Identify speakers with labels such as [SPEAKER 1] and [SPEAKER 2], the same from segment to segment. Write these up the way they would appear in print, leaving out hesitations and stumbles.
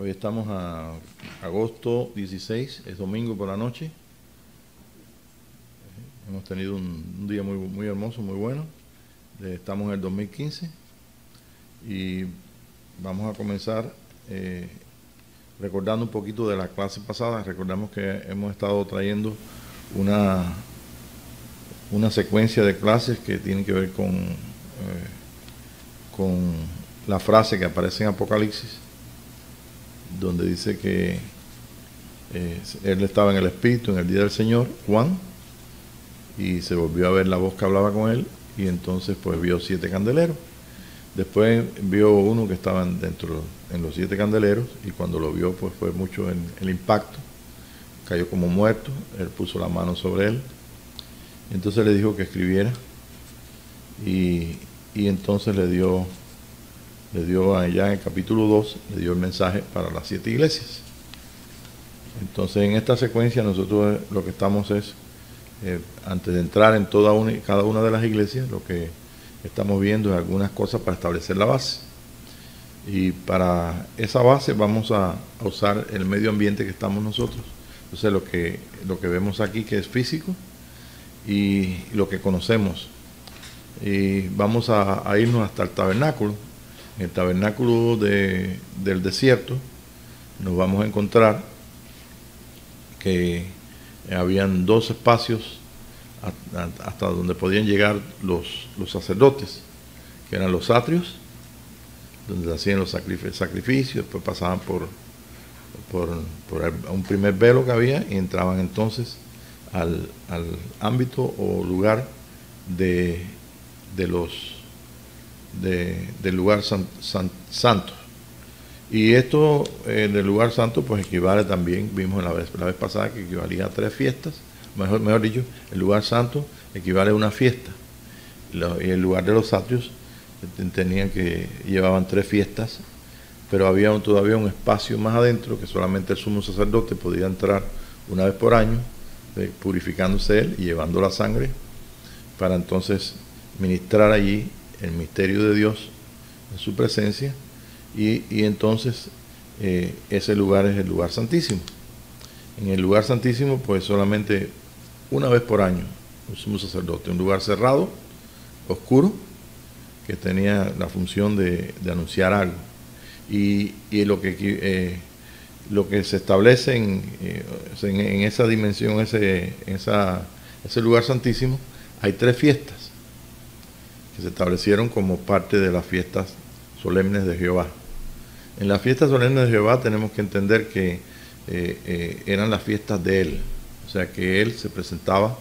[SPEAKER 1] Hoy estamos a agosto 16, es domingo por la noche. Hemos tenido un día muy hermoso, muy bueno. Estamos en el 2015 y vamos a comenzar recordando un poquito de la clase pasada. Recordamos que hemos estado trayendo una secuencia de clases que tienen que ver con la frase que aparece en Apocalipsis, donde dice que él estaba en el Espíritu en el día del Señor, Juan, y se volvió a ver la voz que hablaba con él, y entonces pues vio 7 candeleros. Después vio uno que estaba dentro en los 7 candeleros, y cuando lo vio pues fue mucho el impacto, cayó como muerto. Él puso la mano sobre él, entonces le dijo que escribiera, y entonces le dio allá en el capítulo 2, le dio el mensaje para las 7 iglesias. Entonces en esta secuencia nosotros lo que estamos es, antes de entrar en cada una de las iglesias, lo que estamos viendo es algunas cosas para establecer la base. Y para esa base vamos a usar el medio ambiente que estamos nosotros. Entonces lo que vemos aquí, que es físico, y lo que conocemos. Y vamos a irnos hasta el tabernáculo. En el tabernáculo del desierto nos vamos a encontrar que habían 2 espacios hasta donde podían llegar los sacerdotes, que eran los atrios, donde se hacían los sacrificios. Después pasaban por un primer velo que había y entraban entonces al ámbito o lugar del lugar santo. Y esto del lugar santo pues equivale también, vimos la vez pasada, que equivalía a 3 fiestas. Mejor dicho, el lugar santo equivale a una fiesta, y el lugar de los atrios llevaban 3 fiestas, pero había todavía un espacio más adentro que solamente el sumo sacerdote podía entrar una vez por año, purificándose él y llevando la sangre para entonces ministrar allí el misterio de Dios en su presencia, y entonces ese lugar es el lugar santísimo. En el lugar santísimo pues solamente una vez por año un sumo sacerdote, un lugar cerrado, oscuro, que tenía la función de anunciar algo, y lo que se establece en esa dimensión, ese lugar santísimo, hay 3 fiestas que se establecieron como parte de las fiestas solemnes de Jehová. En las fiestas solemnes de Jehová tenemos que entender que eran las fiestas de Él, o sea que Él se presentaba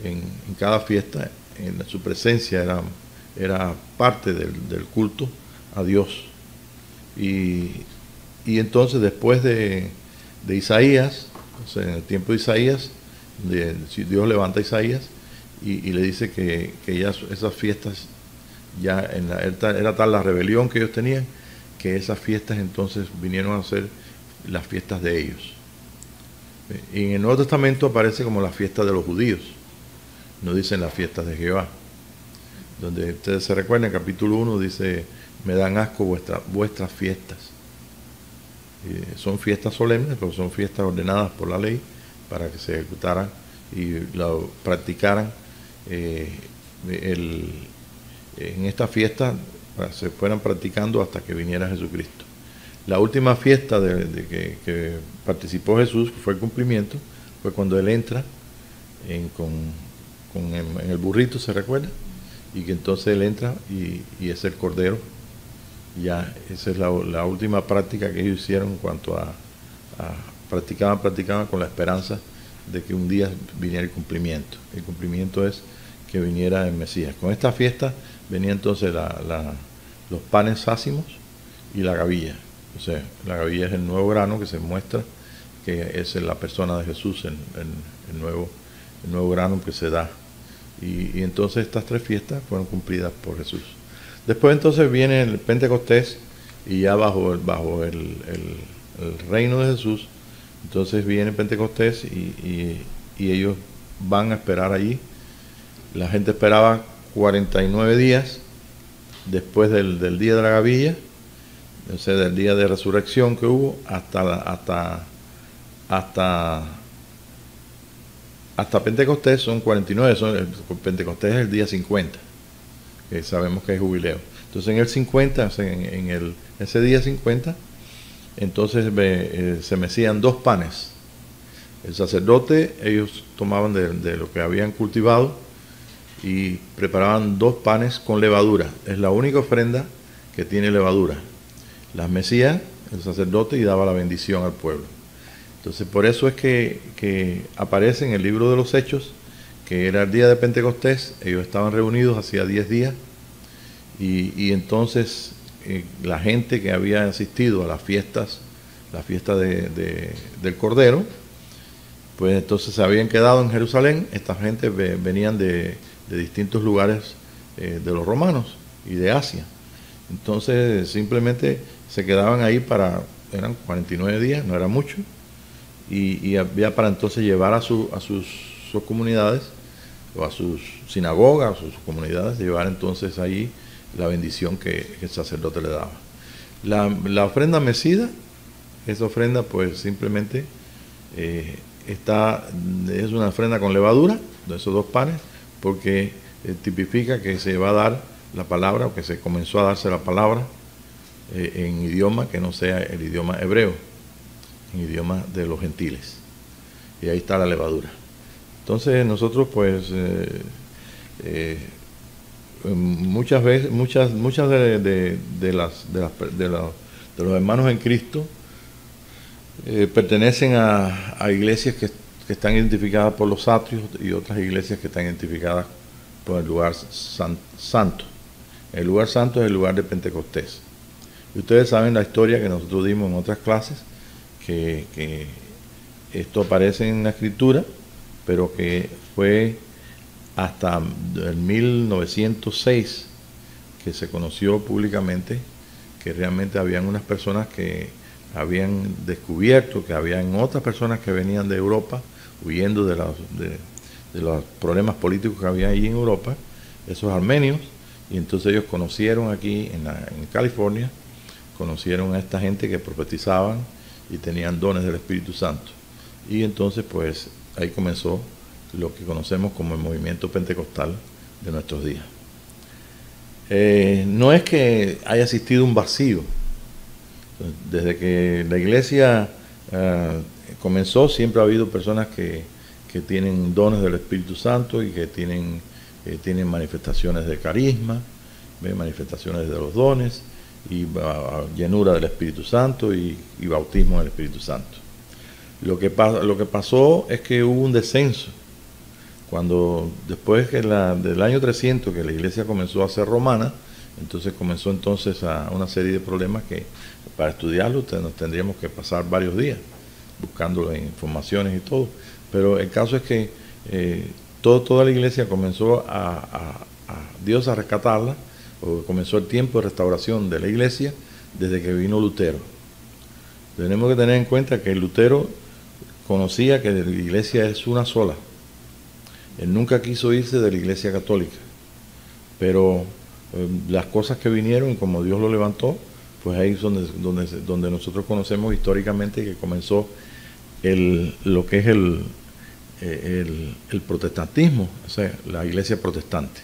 [SPEAKER 1] en cada fiesta, en su presencia era parte del culto a Dios. Y entonces después de Isaías, o sea, en el tiempo de Isaías, Dios levanta a Isaías y le dice que ya esas fiestas, ya era tal la rebelión que ellos tenían, que esas fiestas entonces vinieron a ser las fiestas de ellos. Y en el Nuevo Testamento aparece como la fiesta de los judíos, no dicen las fiestas de Jehová, donde ustedes se recuerdan, en capítulo 1 dice: me dan asco vuestras fiestas. Son fiestas solemnes, pero son fiestas ordenadas por la ley para que se ejecutaran y lo practicaran en esta fiesta, se fueran practicando hasta que viniera Jesucristo. La última fiesta que participó Jesús, que fue el cumplimiento, fue cuando Él entra en el burrito, ¿se recuerda? Y que entonces Él entra y es el Cordero. Ya esa es la última práctica que ellos hicieron en cuanto a practicaban con la esperanza de que un día viniera el cumplimiento. El cumplimiento es que viniera el Mesías. Con esta fiesta venía entonces los panes ácimos y la gavilla. O sea, la gavilla es el nuevo grano que se muestra que es la persona de Jesús, el nuevo grano que se da. Y entonces estas 3 fiestas fueron cumplidas por Jesús. Después entonces viene el Pentecostés, y ya bajo el reino de Jesús, entonces viene Pentecostés y ellos van a esperar allí. La gente esperaba 49 días después del día de la gavilla, Entonces, del día de resurrección que hubo hasta Pentecostés son 49, Pentecostés es el día 50, que sabemos que es jubileo. Entonces en el 50, ese día 50, entonces se mecían 2 panes. El sacerdote, ellos tomaban de lo que habían cultivado y preparaban 2 panes con levadura. Es la única ofrenda que tiene levadura. Las mecía el sacerdote y daba la bendición al pueblo. Entonces por eso es que aparece en el libro de los Hechos que era el día de Pentecostés. Ellos estaban reunidos hacía 10 días y entonces la gente que había asistido a la fiesta del Cordero, pues entonces se habían quedado en Jerusalén. Esta gente venían de distintos lugares de los romanos y de Asia. Entonces simplemente se quedaban ahí eran 49 días, no era mucho, y había para entonces llevar a sus comunidades, o a sus sinagogas, o sus comunidades, llevar entonces ahí la bendición que el sacerdote le daba. La ofrenda mecida, esa ofrenda pues simplemente es una ofrenda con levadura, de esos 2 panes, porque tipifica que se va a dar la palabra, o que se comenzó a darse la palabra en idioma que no sea el idioma hebreo, en idioma de los gentiles. Y ahí está la levadura. Entonces nosotros pues muchas veces, muchas de los hermanos en Cristo pertenecen a iglesias que están identificadas por los atrios, y otras iglesias que están identificadas por el lugar santo. El lugar santo es el lugar de Pentecostés. Y ustedes saben la historia que nosotros dimos en otras clases, que esto aparece en la Escritura, pero que fue hasta el 1906 que se conoció públicamente que realmente habían unas personas que habían descubierto que habían otras personas que venían de Europa huyendo de los problemas políticos que había ahí en Europa, esos armenios, y entonces ellos conocieron aquí en California, conocieron a esta gente que profetizaban y tenían dones del Espíritu Santo. Y entonces pues ahí comenzó lo que conocemos como el movimiento pentecostal de nuestros días. No es que haya existido un vacío. Desde que la iglesia comenzó, siempre ha habido personas que tienen dones del Espíritu Santo y que tienen manifestaciones de carisma, manifestaciones de los dones y llenura del Espíritu Santo y bautismo del Espíritu Santo. Lo que pasó es que hubo un descenso. Cuando después del año 300 que la iglesia comenzó a ser romana, entonces comenzó a una serie de problemas que para estudiarlo nos tendríamos que pasar varios días buscando informaciones y todo. Pero el caso es que toda la iglesia comenzó a Dios a rescatarla, o comenzó el tiempo de restauración de la iglesia desde que vino Lutero. Tenemos que tener en cuenta que Lutero conocía que la iglesia es una sola. Él nunca quiso irse de la iglesia católica, pero las cosas que vinieron y como Dios lo levantó, pues ahí es donde nosotros conocemos históricamente que comenzó lo que es el protestantismo, o sea, la iglesia protestante.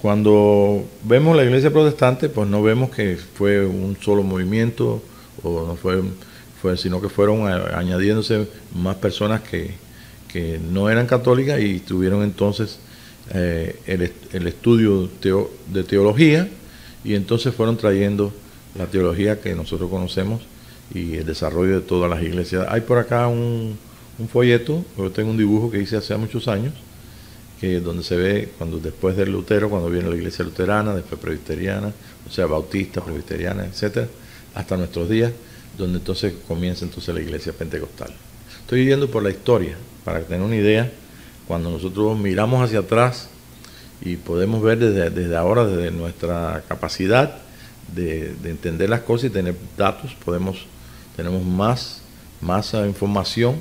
[SPEAKER 1] Cuando vemos la iglesia protestante, pues no vemos que fue un solo movimiento, o no fue sino que fueron añadiéndose más personas que no eran católicas y tuvieron entonces el estudio de teología, y entonces fueron trayendo la teología que nosotros conocemos y el desarrollo de todas las iglesias. Hay por acá un folleto, yo tengo un dibujo que hice hace muchos años, donde se ve después del Lutero, cuando viene la iglesia luterana, después presbiteriana, o sea, bautista, presbiteriana, etcétera, hasta nuestros días, donde entonces comienza la iglesia pentecostal. Estoy yendo por la historia para tener una idea. Cuando nosotros miramos hacia atrás y podemos ver desde ahora, desde nuestra capacidad de entender las cosas y tener datos, tenemos más información,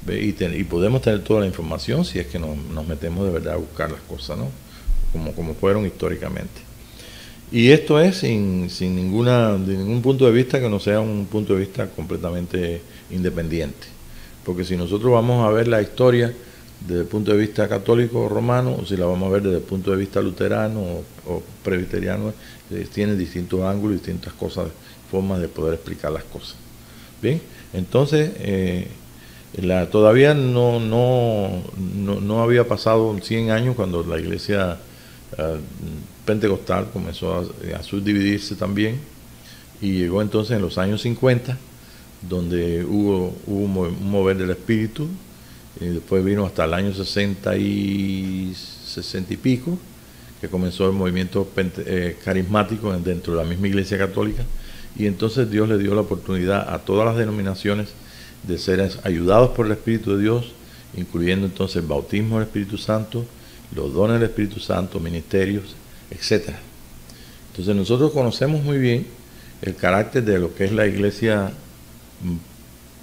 [SPEAKER 1] y podemos tener toda la información si es que nos metemos de verdad a buscar las cosas, ¿no? Como fueron históricamente. Y esto es sin ningún punto de vista que no sea un punto de vista completamente independiente. Porque si nosotros vamos a ver la historia desde el punto de vista católico o romano, o si la vamos a ver desde el punto de vista luterano o presbiteriano, tiene distintos ángulos, distintas cosas, formas de poder explicar las cosas. Bien, entonces todavía no había pasado 100 años cuando la iglesia pentecostal comenzó a subdividirse también, y llegó entonces en los años 50, donde hubo un mover del espíritu, y después vino hasta el año 60 y pico, que comenzó el movimiento carismático dentro de la misma iglesia católica, y entonces Dios le dio la oportunidad a todas las denominaciones de ser ayudados por el Espíritu de Dios, incluyendo entonces el bautismo del Espíritu Santo, los dones del Espíritu Santo, ministerios, etc. Entonces nosotros conocemos muy bien el carácter de lo que es la iglesia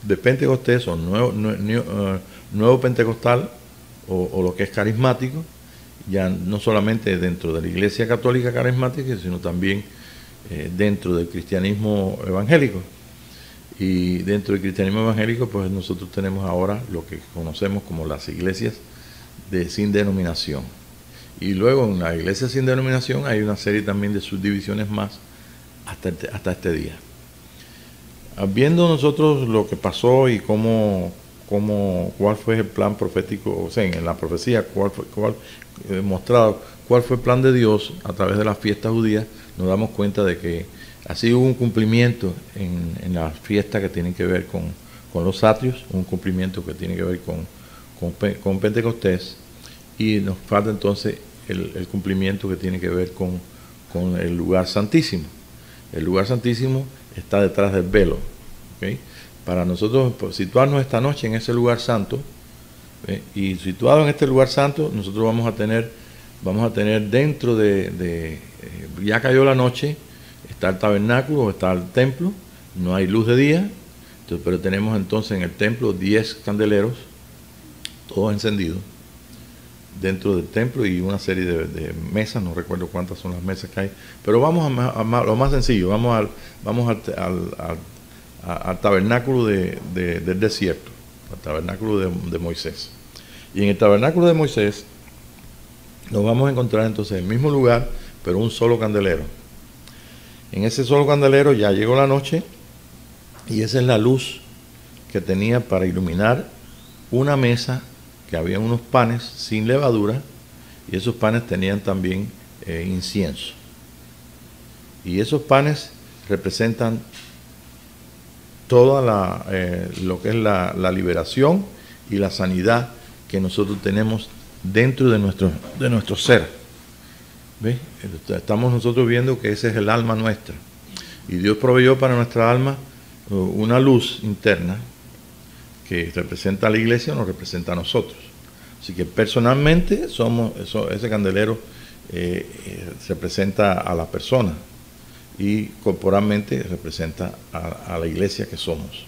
[SPEAKER 1] de Pentecostés o nuevo pentecostal, o lo que es carismático, ya no solamente dentro de la iglesia católica carismática, sino también dentro del cristianismo evangélico. Y dentro del cristianismo evangélico, pues nosotros tenemos ahora lo que conocemos como las iglesias sin denominación. Y luego en la iglesia sin denominación hay una serie también de subdivisiones más hasta este día. Viendo nosotros lo que pasó y cuál fue el plan profético, o sea, en la profecía, mostrado cuál fue el plan de Dios a través de las fiestas judías, nos damos cuenta de que así hubo un cumplimiento en las fiestas que tienen que ver con los atrios, un cumplimiento que tiene que ver con Pentecostés, y nos falta entonces el cumplimiento que tiene que ver con el lugar santísimo. El lugar santísimo está detrás del velo, ¿okay? Para nosotros situarnos esta noche en ese lugar santo, y situado en este lugar santo, nosotros vamos a tener dentro ya cayó la noche, está el tabernáculo, está el templo, no hay luz de día, pero tenemos entonces en el templo 10 candeleros, todos encendidos, dentro del templo, y una serie de mesas, no recuerdo cuántas son las mesas que hay, pero vamos a lo más sencillo, vamos al tabernáculo del desierto, al tabernáculo de Moisés. Y en el tabernáculo de Moisés nos vamos a encontrar entonces en el mismo lugar, pero un solo candelero. En ese solo candelero ya llegó la noche, y esa es la luz que tenía para iluminar una mesa que había unos panes sin levadura, y esos panes tenían también incienso. Y esos panes representan toda lo que es la liberación y la sanidad que nosotros tenemos dentro de nuestro ser. ¿Ves? Estamos nosotros viendo que ese es el alma nuestra, y Dios proveyó para nuestra alma una luz interna que representa a la iglesia, nos representa a nosotros. Así que personalmente ese candelero representa a la persona, y corporalmente representa a la iglesia que somos,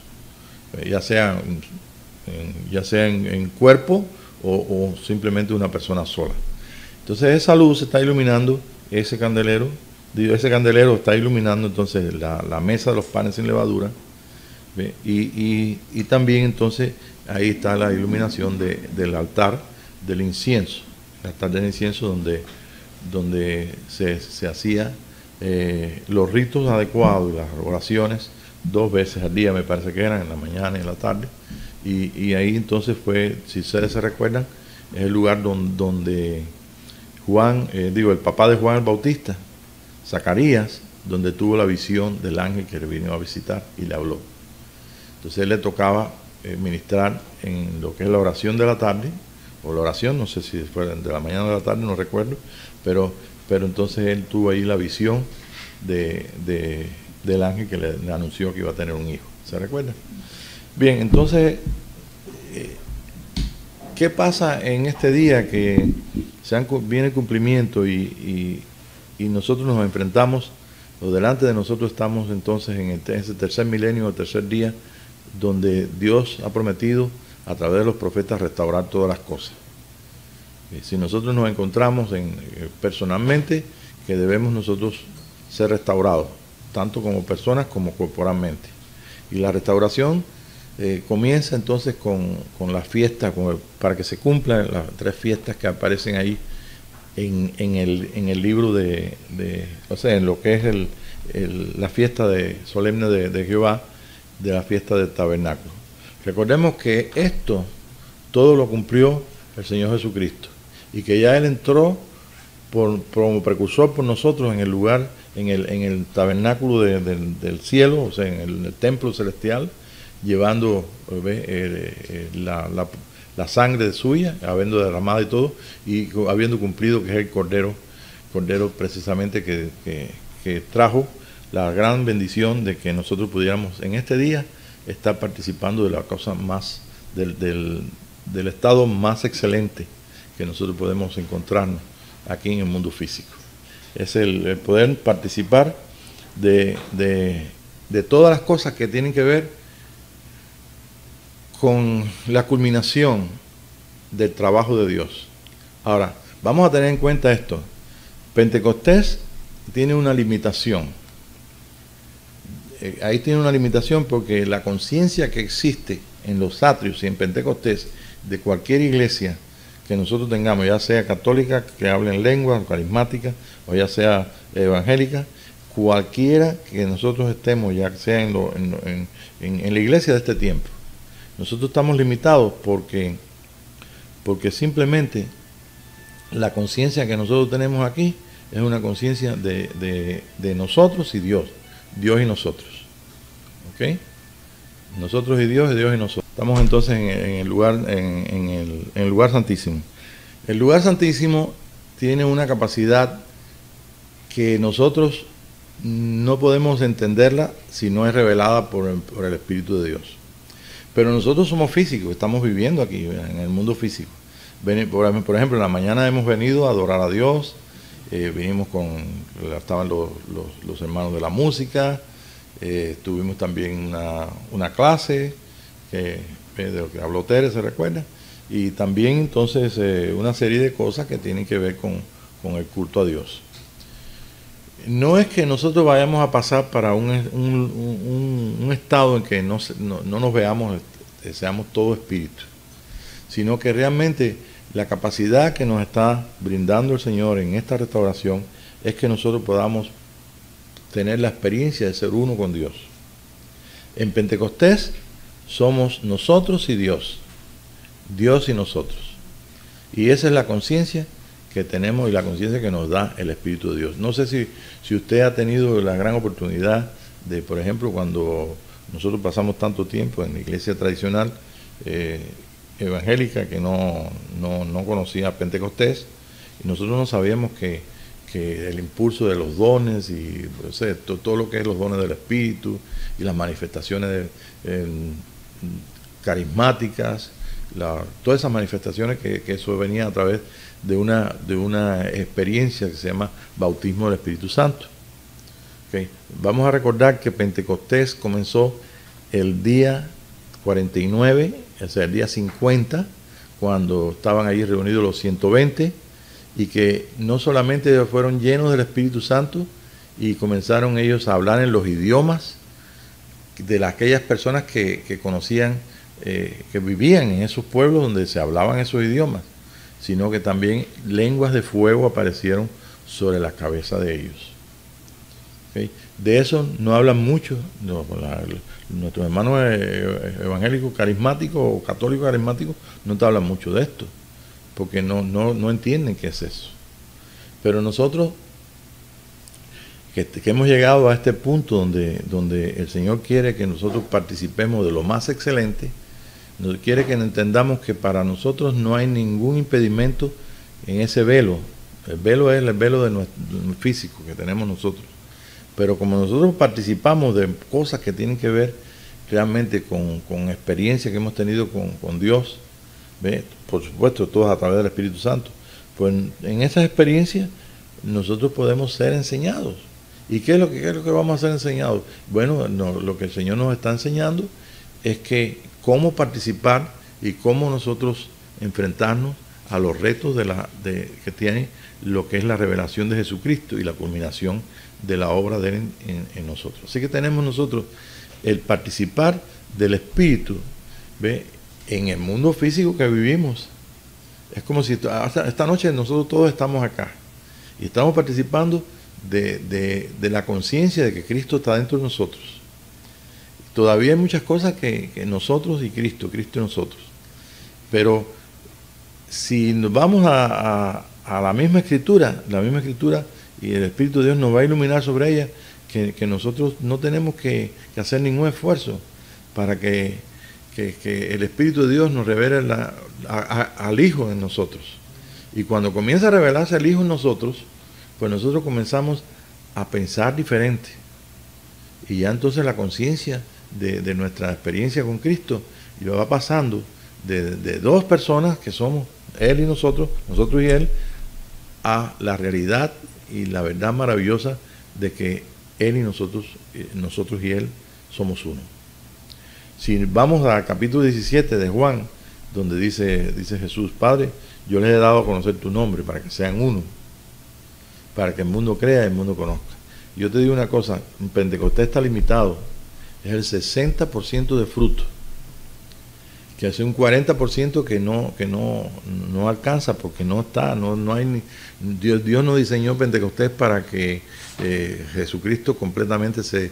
[SPEAKER 1] ya sea en cuerpo o simplemente una persona sola. Entonces esa luz está iluminando ese candelero está iluminando entonces la mesa de los panes sin levadura, y también entonces ahí está la iluminación del altar del incienso, el altar del incienso donde se hacía los ritos adecuados y las oraciones 2 veces al día, me parece que eran, en la mañana y en la tarde, y ahí entonces fue, si ustedes se recuerdan, es el lugar donde el papá de Juan el Bautista, Zacarías, donde tuvo la visión del ángel que le vino a visitar y le habló. Entonces él le tocaba ministrar en lo que es la oración de la tarde, o la oración, no sé si fue de la mañana o de la tarde, no recuerdo, pero entonces él tuvo ahí la visión del ángel que le anunció que iba a tener un hijo. ¿Se recuerda? Bien, entonces, ¿qué pasa en este día que viene el cumplimiento y nosotros nos enfrentamos, o delante de nosotros estamos entonces en ese tercer milenio, el tercer día, donde Dios ha prometido a través de los profetas restaurar todas las cosas? Si nosotros nos encontramos personalmente, que debemos nosotros ser restaurados, tanto como personas como corporalmente. Y la restauración comienza entonces con la fiesta, para que se cumplan las 3 fiestas que aparecen ahí en el libro o sea, en lo que es la fiesta solemne de Jehová, de la fiesta del tabernáculo. Recordemos que esto todo lo cumplió el Señor Jesucristo, y que ya Él entró como precursor por nosotros en el lugar, en el tabernáculo del cielo, o sea, en el templo celestial, llevando la sangre suya, habiendo derramado y todo, y habiendo cumplido que es el Cordero precisamente que trajo la gran bendición de que nosotros pudiéramos en este día estar participando de la cosa más, del estado más excelente que nosotros podemos encontrarnos aquí en el mundo físico. Es el poder participar de todas las cosas que tienen que ver con la culminación del trabajo de Dios. Ahora, vamos a tener en cuenta esto. Pentecostés tiene una limitación. Ahí tiene una limitación porque la conciencia que existe en los atrios y en Pentecostés de cualquier iglesia que nosotros tengamos, ya sea católica, que hable en lengua, o carismática, o ya sea evangélica, cualquiera que nosotros estemos, ya sea en la iglesia de este tiempo, nosotros estamos limitados porque simplemente la conciencia que nosotros tenemos aquí es una conciencia de nosotros y Dios y nosotros. ¿Ok? Nosotros y Dios y nosotros. Estamos entonces en el lugar santísimo. El lugar santísimo tiene una capacidad que nosotros no podemos entenderla si no es revelada por el Espíritu de Dios. Pero nosotros somos físicos, estamos viviendo aquí en el mundo físico. Por ejemplo, en la mañana hemos venido a adorar a Dios, vinimos estaban los hermanos de la música, tuvimos también una clase de lo que habló Tere, ¿se recuerda? Y también entonces una serie de cosas que tienen que ver con el culto a Dios. No es que nosotros vayamos a pasar para un estado en que no nos veamos, seamos todo espíritu, sino que realmente la capacidad que nos está brindando el Señor en esta restauración es que nosotros podamos tener la experiencia de ser uno con Dios. En Pentecostés somos nosotros y Dios y nosotros. Y esa es la conciencia que tenemos y la conciencia que nos da el Espíritu de Dios. No sé si usted ha tenido la gran oportunidad de, por ejemplo, cuando nosotros pasamos tanto tiempo en la iglesia tradicional evangélica que no conocía Pentecostés, y nosotros no sabíamos que el impulso de los dones y o sea, todo lo que es los dones del Espíritu y las manifestaciones carismáticas, todas esas manifestaciones que eso venía a través de una experiencia que se llama bautismo del Espíritu Santo. ¿Okay? Vamos a recordar que Pentecostés comenzó el día 49, o sea, el día 50, cuando estaban allí reunidos los 120, y que no solamente fueron llenos del Espíritu Santo y comenzaron ellos a hablar en los idiomas de aquellas personas que conocían, que vivían en esos pueblos donde se hablaban esos idiomas, sino que también lenguas de fuego aparecieron sobre la cabeza de ellos. ¿Okay? De eso no hablan mucho nuestros hermanos evangélicos carismáticos o católicos carismáticos, no te hablan mucho de esto, porque no entienden qué es eso. Pero nosotros que hemos llegado a este punto donde el Señor quiere que nosotros participemos de lo más excelente, nos quiere que entendamos que para nosotros no hay ningún impedimento en ese velo. El velo es el velo de nuestro físico que tenemos nosotros. Pero como nosotros participamos de cosas que tienen que ver realmente con experiencias que hemos tenido con Dios, ¿ve? Por supuesto, todos a través del Espíritu Santo, pues en esas experiencias nosotros podemos ser enseñados. ¿Y qué es lo que vamos a ser enseñados? Bueno, lo que el Señor nos está enseñando es que cómo participar y cómo nosotros enfrentarnos a los retos que tiene lo que es la revelación de Jesucristo y la culminación de la obra de Él en nosotros. Así que tenemos nosotros el participar del Espíritu, ¿ve?, en el mundo físico que vivimos. Es como si esta noche nosotros todos estamos acá y estamos participando de la conciencia de que Cristo está dentro de nosotros. Todavía hay muchas cosas que nosotros y Cristo y nosotros. Pero si nos vamos a la misma escritura y el Espíritu de Dios nos va a iluminar sobre ella, que nosotros no tenemos que hacer ningún esfuerzo para que el Espíritu de Dios nos revele al Hijo en nosotros. Y cuando comienza a revelarse el Hijo en nosotros, pues nosotros comenzamos a pensar diferente. Y ya entonces la conciencia de nuestra experiencia con Cristo y va pasando de dos personas que somos Él y nosotros y Él, a la realidad y la verdad maravillosa de que Él y nosotros y Él somos uno. Si vamos al capítulo 17 de Juan, donde dice Jesús: Padre, yo les he dado a conocer tu nombre para que sean uno, para que el mundo crea y el mundo conozca. Yo te digo una cosa, en Pentecostés está limitado, es el 60% de fruto, que hace un 40% que no alcanza, porque no hay ni, Dios no diseñó Pentecostés para que Jesucristo completamente se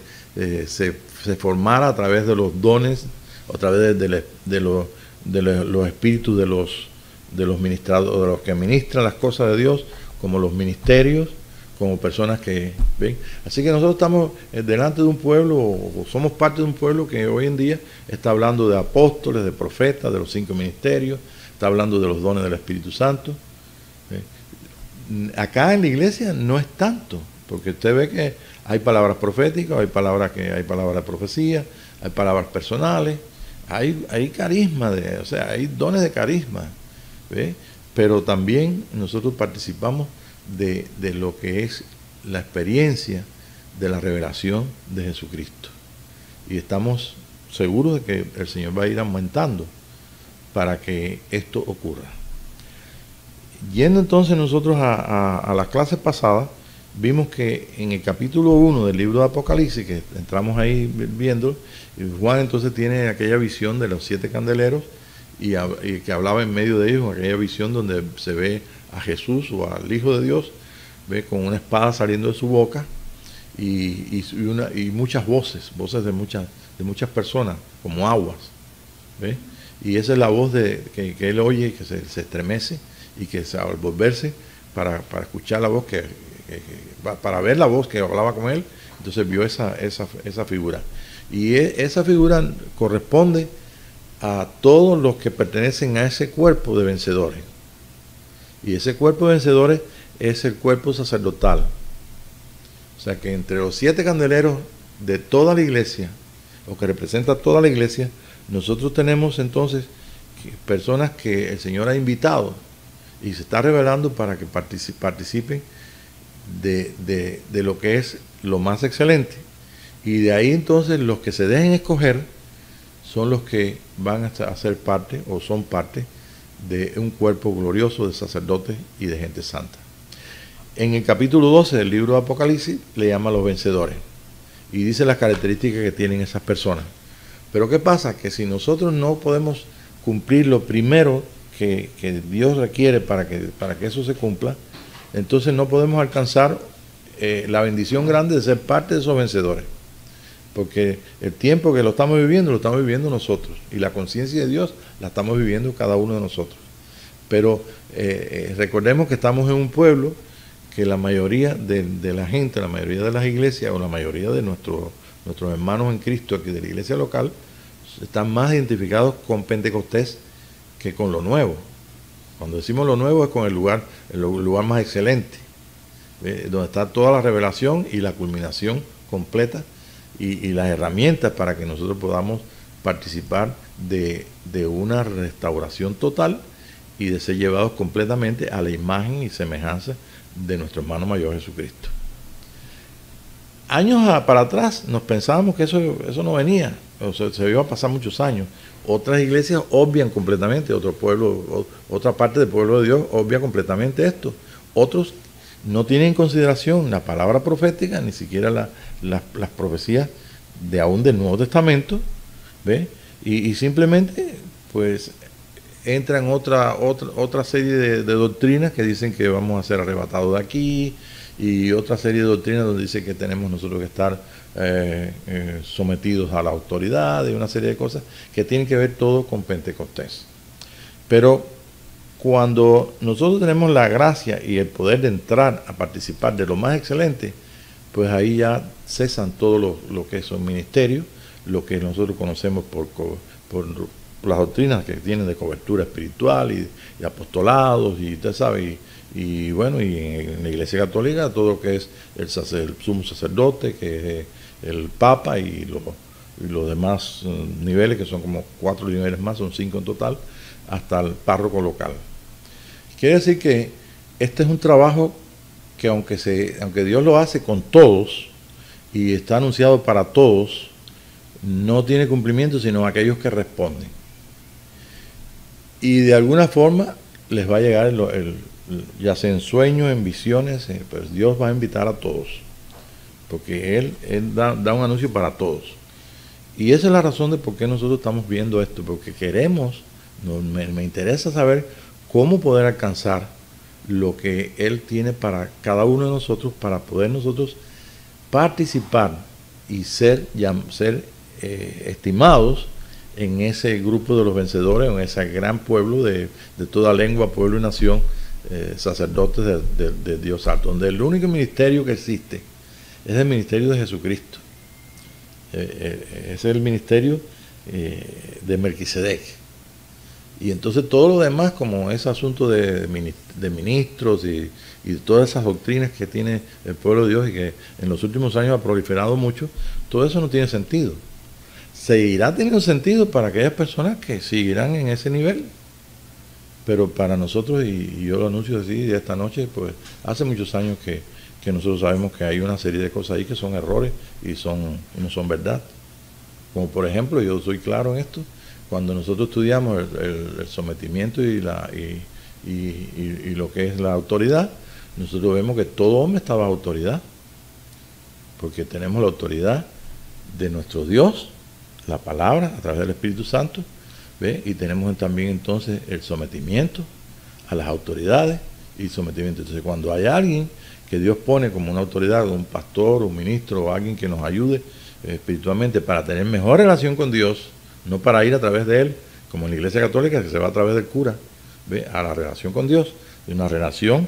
[SPEAKER 1] formara a través de los dones, a través de los espíritus de los ministradores, de los que ministran las cosas de Dios, como los ministerios, como personas que ven. Así que nosotros estamos delante de un pueblo, o somos parte de un pueblo que hoy en día está hablando de apóstoles, de profetas, de los 5 ministerios, está hablando de los dones del Espíritu Santo. Acá en la iglesia no es tanto, porque usted ve que hay palabras proféticas, hay palabras de profecía, hay palabras personales, hay carisma, hay dones de carisma, ¿ve? Pero también nosotros participamos de lo que es la experiencia de la revelación de Jesucristo. Y estamos seguros de que el Señor va a ir aumentando para que esto ocurra. Yendo entonces nosotros a las clases pasadas, vimos que en el capítulo 1 del libro de Apocalipsis, que entramos ahí viendo, Juan entonces tiene aquella visión de los 7 candeleros y que hablaba en medio de ellos, aquella visión donde se ve a Jesús o al Hijo de Dios, ve con una espada saliendo de su boca y muchas voces de muchas personas, como aguas, ¿ve? Y esa es la voz que él oye y que se estremece, y que al volverse para escuchar la voz, para ver la voz que hablaba con él, entonces vio esa figura. Y esa figura corresponde a todos los que pertenecen a ese cuerpo de vencedores. Y ese cuerpo de vencedores es el cuerpo sacerdotal. O sea que entre los 7 candeleros de toda la iglesia, o que representa toda la iglesia, nosotros tenemos entonces personas que el Señor ha invitado y se está revelando para que participen de lo que es lo más excelente. Y de ahí entonces los que se dejen escoger son los que van a ser parte, o son parte de un cuerpo glorioso de sacerdotes y de gente santa. En el capítulo 12 del libro de Apocalipsis le llama a los vencedores y dice las características que tienen esas personas. Pero ¿qué pasa? Que si nosotros no podemos cumplir lo primero que Dios requiere para que eso se cumpla, entonces no podemos alcanzar la bendición grande de ser parte de esos vencedores. Porque el tiempo que lo estamos viviendo nosotros, y la conciencia de Dios la estamos viviendo cada uno de nosotros. Pero recordemos que estamos en un pueblo que la mayoría de la gente, la mayoría de las iglesias, o la mayoría de nuestros hermanos en Cristo aquí de la iglesia local, están más identificados con Pentecostés que con lo nuevo. Cuando decimos lo nuevo es con el lugar más excelente, donde está toda la revelación y la culminación completa, y las herramientas para que nosotros podamos participar de una restauración total y de ser llevados completamente a la imagen y semejanza de nuestro hermano mayor Jesucristo. para atrás nos pensábamos que eso no venía, o sea, se iba a pasar muchos años. Otras iglesias obvian completamente, otro pueblo, otra parte del pueblo de Dios obvia completamente esto. Otros no tienen en consideración la palabra profética, ni siquiera las profecías de aún del Nuevo Testamento, ¿ve? Y simplemente pues entran otra serie de doctrinas que dicen que vamos a ser arrebatados de aquí, y otra serie de doctrinas donde dice que tenemos nosotros que estar sometidos a la autoridad, y una serie de cosas que tienen que ver todo con Pentecostés. Pero cuando nosotros tenemos la gracia y el poder de entrar a participar de lo más excelente, pues ahí ya cesan todo lo que son ministerios, lo que nosotros conocemos por las doctrinas que tienen de cobertura espiritual y apostolados, y usted sabe, y bueno, y en la Iglesia Católica todo lo que es el sumo sacerdote, que es el Papa, y los demás niveles, que son como 4 niveles más, son 5 en total, hasta el párroco local. Quiere decir que este es un trabajo que aunque Dios lo hace con todos y está anunciado para todos, no tiene cumplimiento sino aquellos que responden. Y de alguna forma les va a llegar ya sea en sueños, en visiones, pues Dios va a invitar a todos, porque Él da un anuncio para todos. Y esa es la razón de por qué nosotros estamos viendo esto, porque queremos, me interesa saber cómo poder alcanzar lo que Él tiene para cada uno de nosotros, para poder nosotros participar y ser estimados en ese grupo de los vencedores, en ese gran pueblo de toda lengua, pueblo y nación, sacerdotes de Dios alto, donde el único ministerio que existe es el ministerio de Jesucristo. Es el ministerio de Melquisedec. Y entonces todo lo demás, como ese asunto de ministros y todas esas doctrinas que tiene el pueblo de Dios y que en los últimos años ha proliferado mucho, todo eso no tiene sentido. Seguirá teniendo sentido para aquellas personas que seguirán en ese nivel, pero para nosotros, y yo lo anuncio así de esta noche, pues hace muchos años que nosotros sabemos que hay una serie de cosas ahí que son errores y no son verdad. Como por ejemplo, yo soy claro en esto, cuando nosotros estudiamos el sometimiento y lo que es la autoridad, nosotros vemos que todo hombre está bajo autoridad, porque tenemos la autoridad de nuestro Dios, la palabra, a través del Espíritu Santo, ¿ve? Y tenemos también entonces el sometimiento a las autoridades y sometimiento. Entonces, cuando hay alguien que Dios pone como una autoridad, un pastor, un ministro o alguien que nos ayude espiritualmente para tener mejor relación con Dios, no para ir a través de Él, como en la Iglesia Católica, que se va a través del cura, ¿ve? A la relación con Dios. Y una relación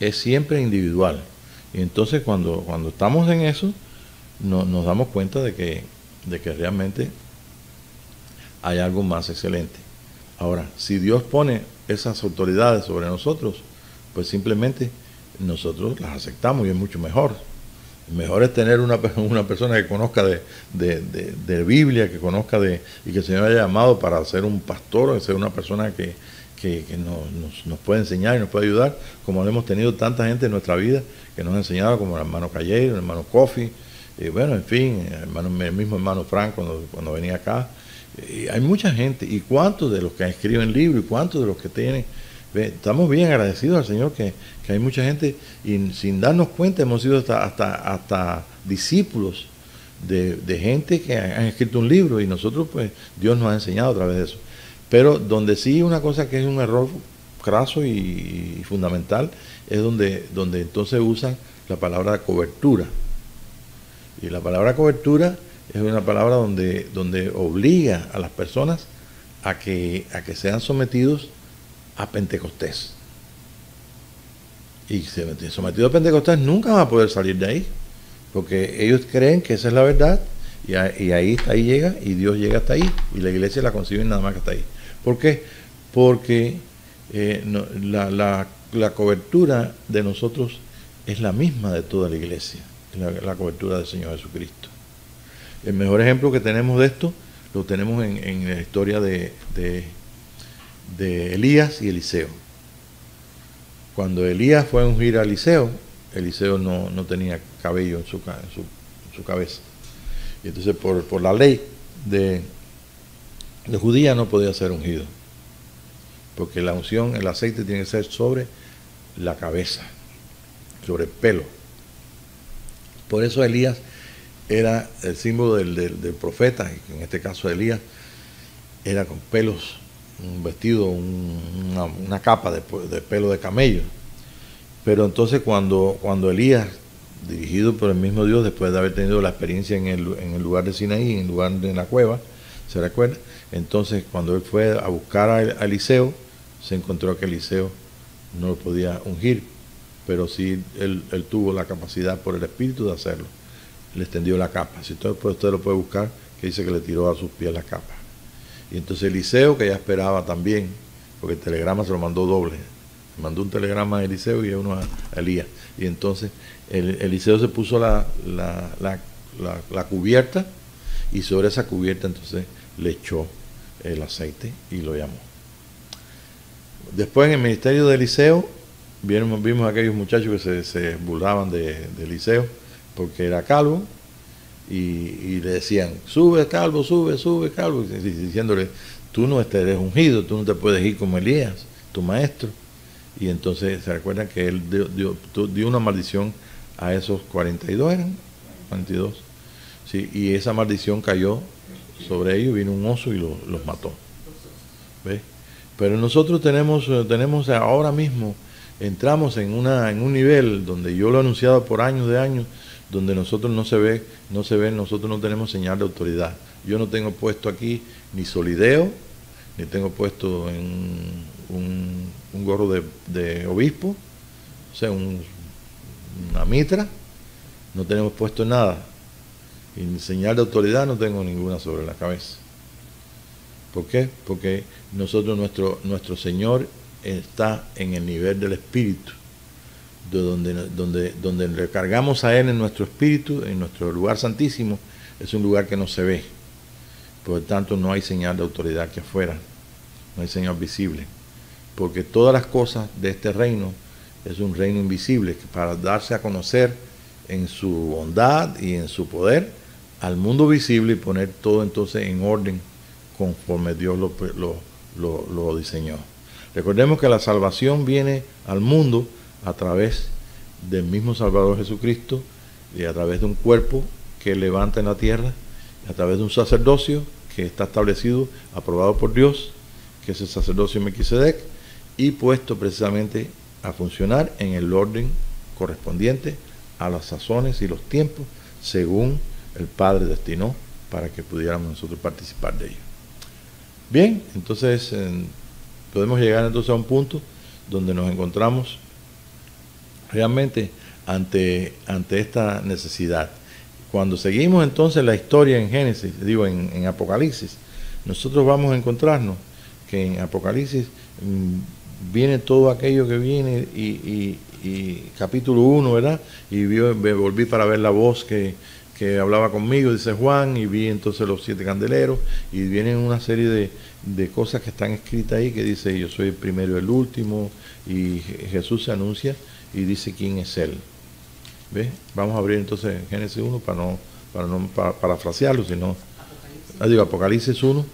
[SPEAKER 1] es siempre individual. Y entonces cuando estamos en eso, nos damos cuenta de que realmente hay algo más excelente. Ahora, si Dios pone esas autoridades sobre nosotros, pues simplemente nosotros las aceptamos y es mucho mejor. Mejor es tener una persona que conozca de Biblia, que conozca y que el Señor haya llamado para ser un pastor, o ser una persona que nos puede enseñar y nos puede ayudar, como lo hemos tenido tanta gente en nuestra vida que nos ha enseñado, como el hermano Calleiro, el hermano Kofi, bueno, en fin, el mismo hermano Frank cuando venía acá. Hay mucha gente, y cuántos de los que escriben libros, y cuántos de los que tienen. Estamos bien agradecidos al Señor que hay mucha gente, y sin darnos cuenta hemos sido hasta discípulos de gente que han escrito un libro, y nosotros pues Dios nos ha enseñado a través de eso. Pero donde sí una cosa que es un error craso y fundamental es donde entonces usan la palabra cobertura. Y la palabra cobertura es una palabra donde obliga a las personas a que sean sometidos a Pentecostés. Y sometidos a Pentecostés nunca van a poder salir de ahí, porque ellos creen que esa es la verdad, y ahí llega, y Dios llega hasta ahí, y la iglesia la concibe nada más que hasta ahí. ¿Por qué? Porque la cobertura de nosotros es la misma de toda la iglesia, la cobertura del Señor Jesucristo. El mejor ejemplo que tenemos de esto lo tenemos en la historia de Elías y Eliseo. Cuando Elías fue a ungir a Eliseo no tenía cabello en su cabeza. Y entonces por la ley de judía no podía ser ungido, porque la unción, el aceite tiene que ser sobre la cabeza, sobre el pelo. Por eso Elías era el símbolo del profeta, en este caso Elías, era con pelos, un vestido, una capa de pelo de camello. Pero entonces cuando Elías, dirigido por el mismo Dios, después de haber tenido la experiencia en el lugar de Sinaí, en el lugar de la cueva, ¿se recuerda? Entonces cuando él fue a buscar a Eliseo, se encontró que Eliseo no lo podía ungir, pero sí él tuvo la capacidad por el Espíritu de hacerlo. Le extendió la capa. Si usted lo puede buscar, que dice que le tiró a sus pies la capa. Y entonces Eliseo, que ya esperaba también, porque el telegrama se lo mandó doble, mandó un telegrama a Eliseo y uno a Elías. Y entonces Eliseo se puso la cubierta, y sobre esa cubierta entonces le echó el aceite y lo llamó. Después en el ministerio de Eliseo vimos a aquellos muchachos que se burlaban de Eliseo porque era calvo, y le decían, sube calvo, sube calvo, y diciéndole, tú no eres ungido, tú no te puedes ir como Elías, tu maestro. Y entonces se recuerdan que él dio una maldición a esos 42, eran 42, sí, y esa maldición cayó sobre ellos, vino un oso y los mató. ¿Ves? Pero nosotros tenemos ahora mismo, entramos en un nivel donde yo lo he anunciado por años de años, donde nosotros no se ve, nosotros no tenemos señal de autoridad. Yo no tengo puesto aquí ni solideo, ni tengo puesto en un gorro de obispo, o sea, una mitra, no tenemos puesto nada. Y señal de autoridad no tengo ninguna sobre la cabeza. ¿Por qué? Porque nosotros, nuestro Señor está en el nivel del Espíritu, de donde recargamos a Él en nuestro espíritu, en nuestro lugar santísimo. Es un lugar que no se ve, por lo tanto no hay señal de autoridad aquí afuera, no hay señal visible, porque todas las cosas de este reino es un reino invisible, que para darse a conocer en su bondad y en su poder al mundo visible, y poner todo entonces en orden conforme Dios lo diseñó. Recordemos que la salvación viene al mundo a través del mismo Salvador Jesucristo, y a través de un cuerpo que levanta en la tierra, a través de un sacerdocio que está establecido, aprobado por Dios, que es el sacerdocio Melquisedec, y puesto precisamente a funcionar en el orden correspondiente a las sazones y los tiempos, según el Padre destinó para que pudiéramos nosotros participar de ello. Bien, entonces podemos llegar entonces a un punto donde nos encontramos realmente ante esta necesidad. Cuando seguimos entonces la historia en Génesis, en Apocalipsis, nosotros vamos a encontrarnos que en Apocalipsis viene todo aquello que viene, y capítulo 1, ¿verdad? Y me volví para ver la voz que hablaba conmigo, dice Juan, y vi entonces los 7 candeleros, y vienen una serie de cosas que están escritas ahí, que dice, yo soy el primero y el último, y Jesús se anuncia y dice quién es Él. ¿Ves? Vamos a abrir entonces Génesis 1 para no parafrasearlo, sino Apocalipsis 1.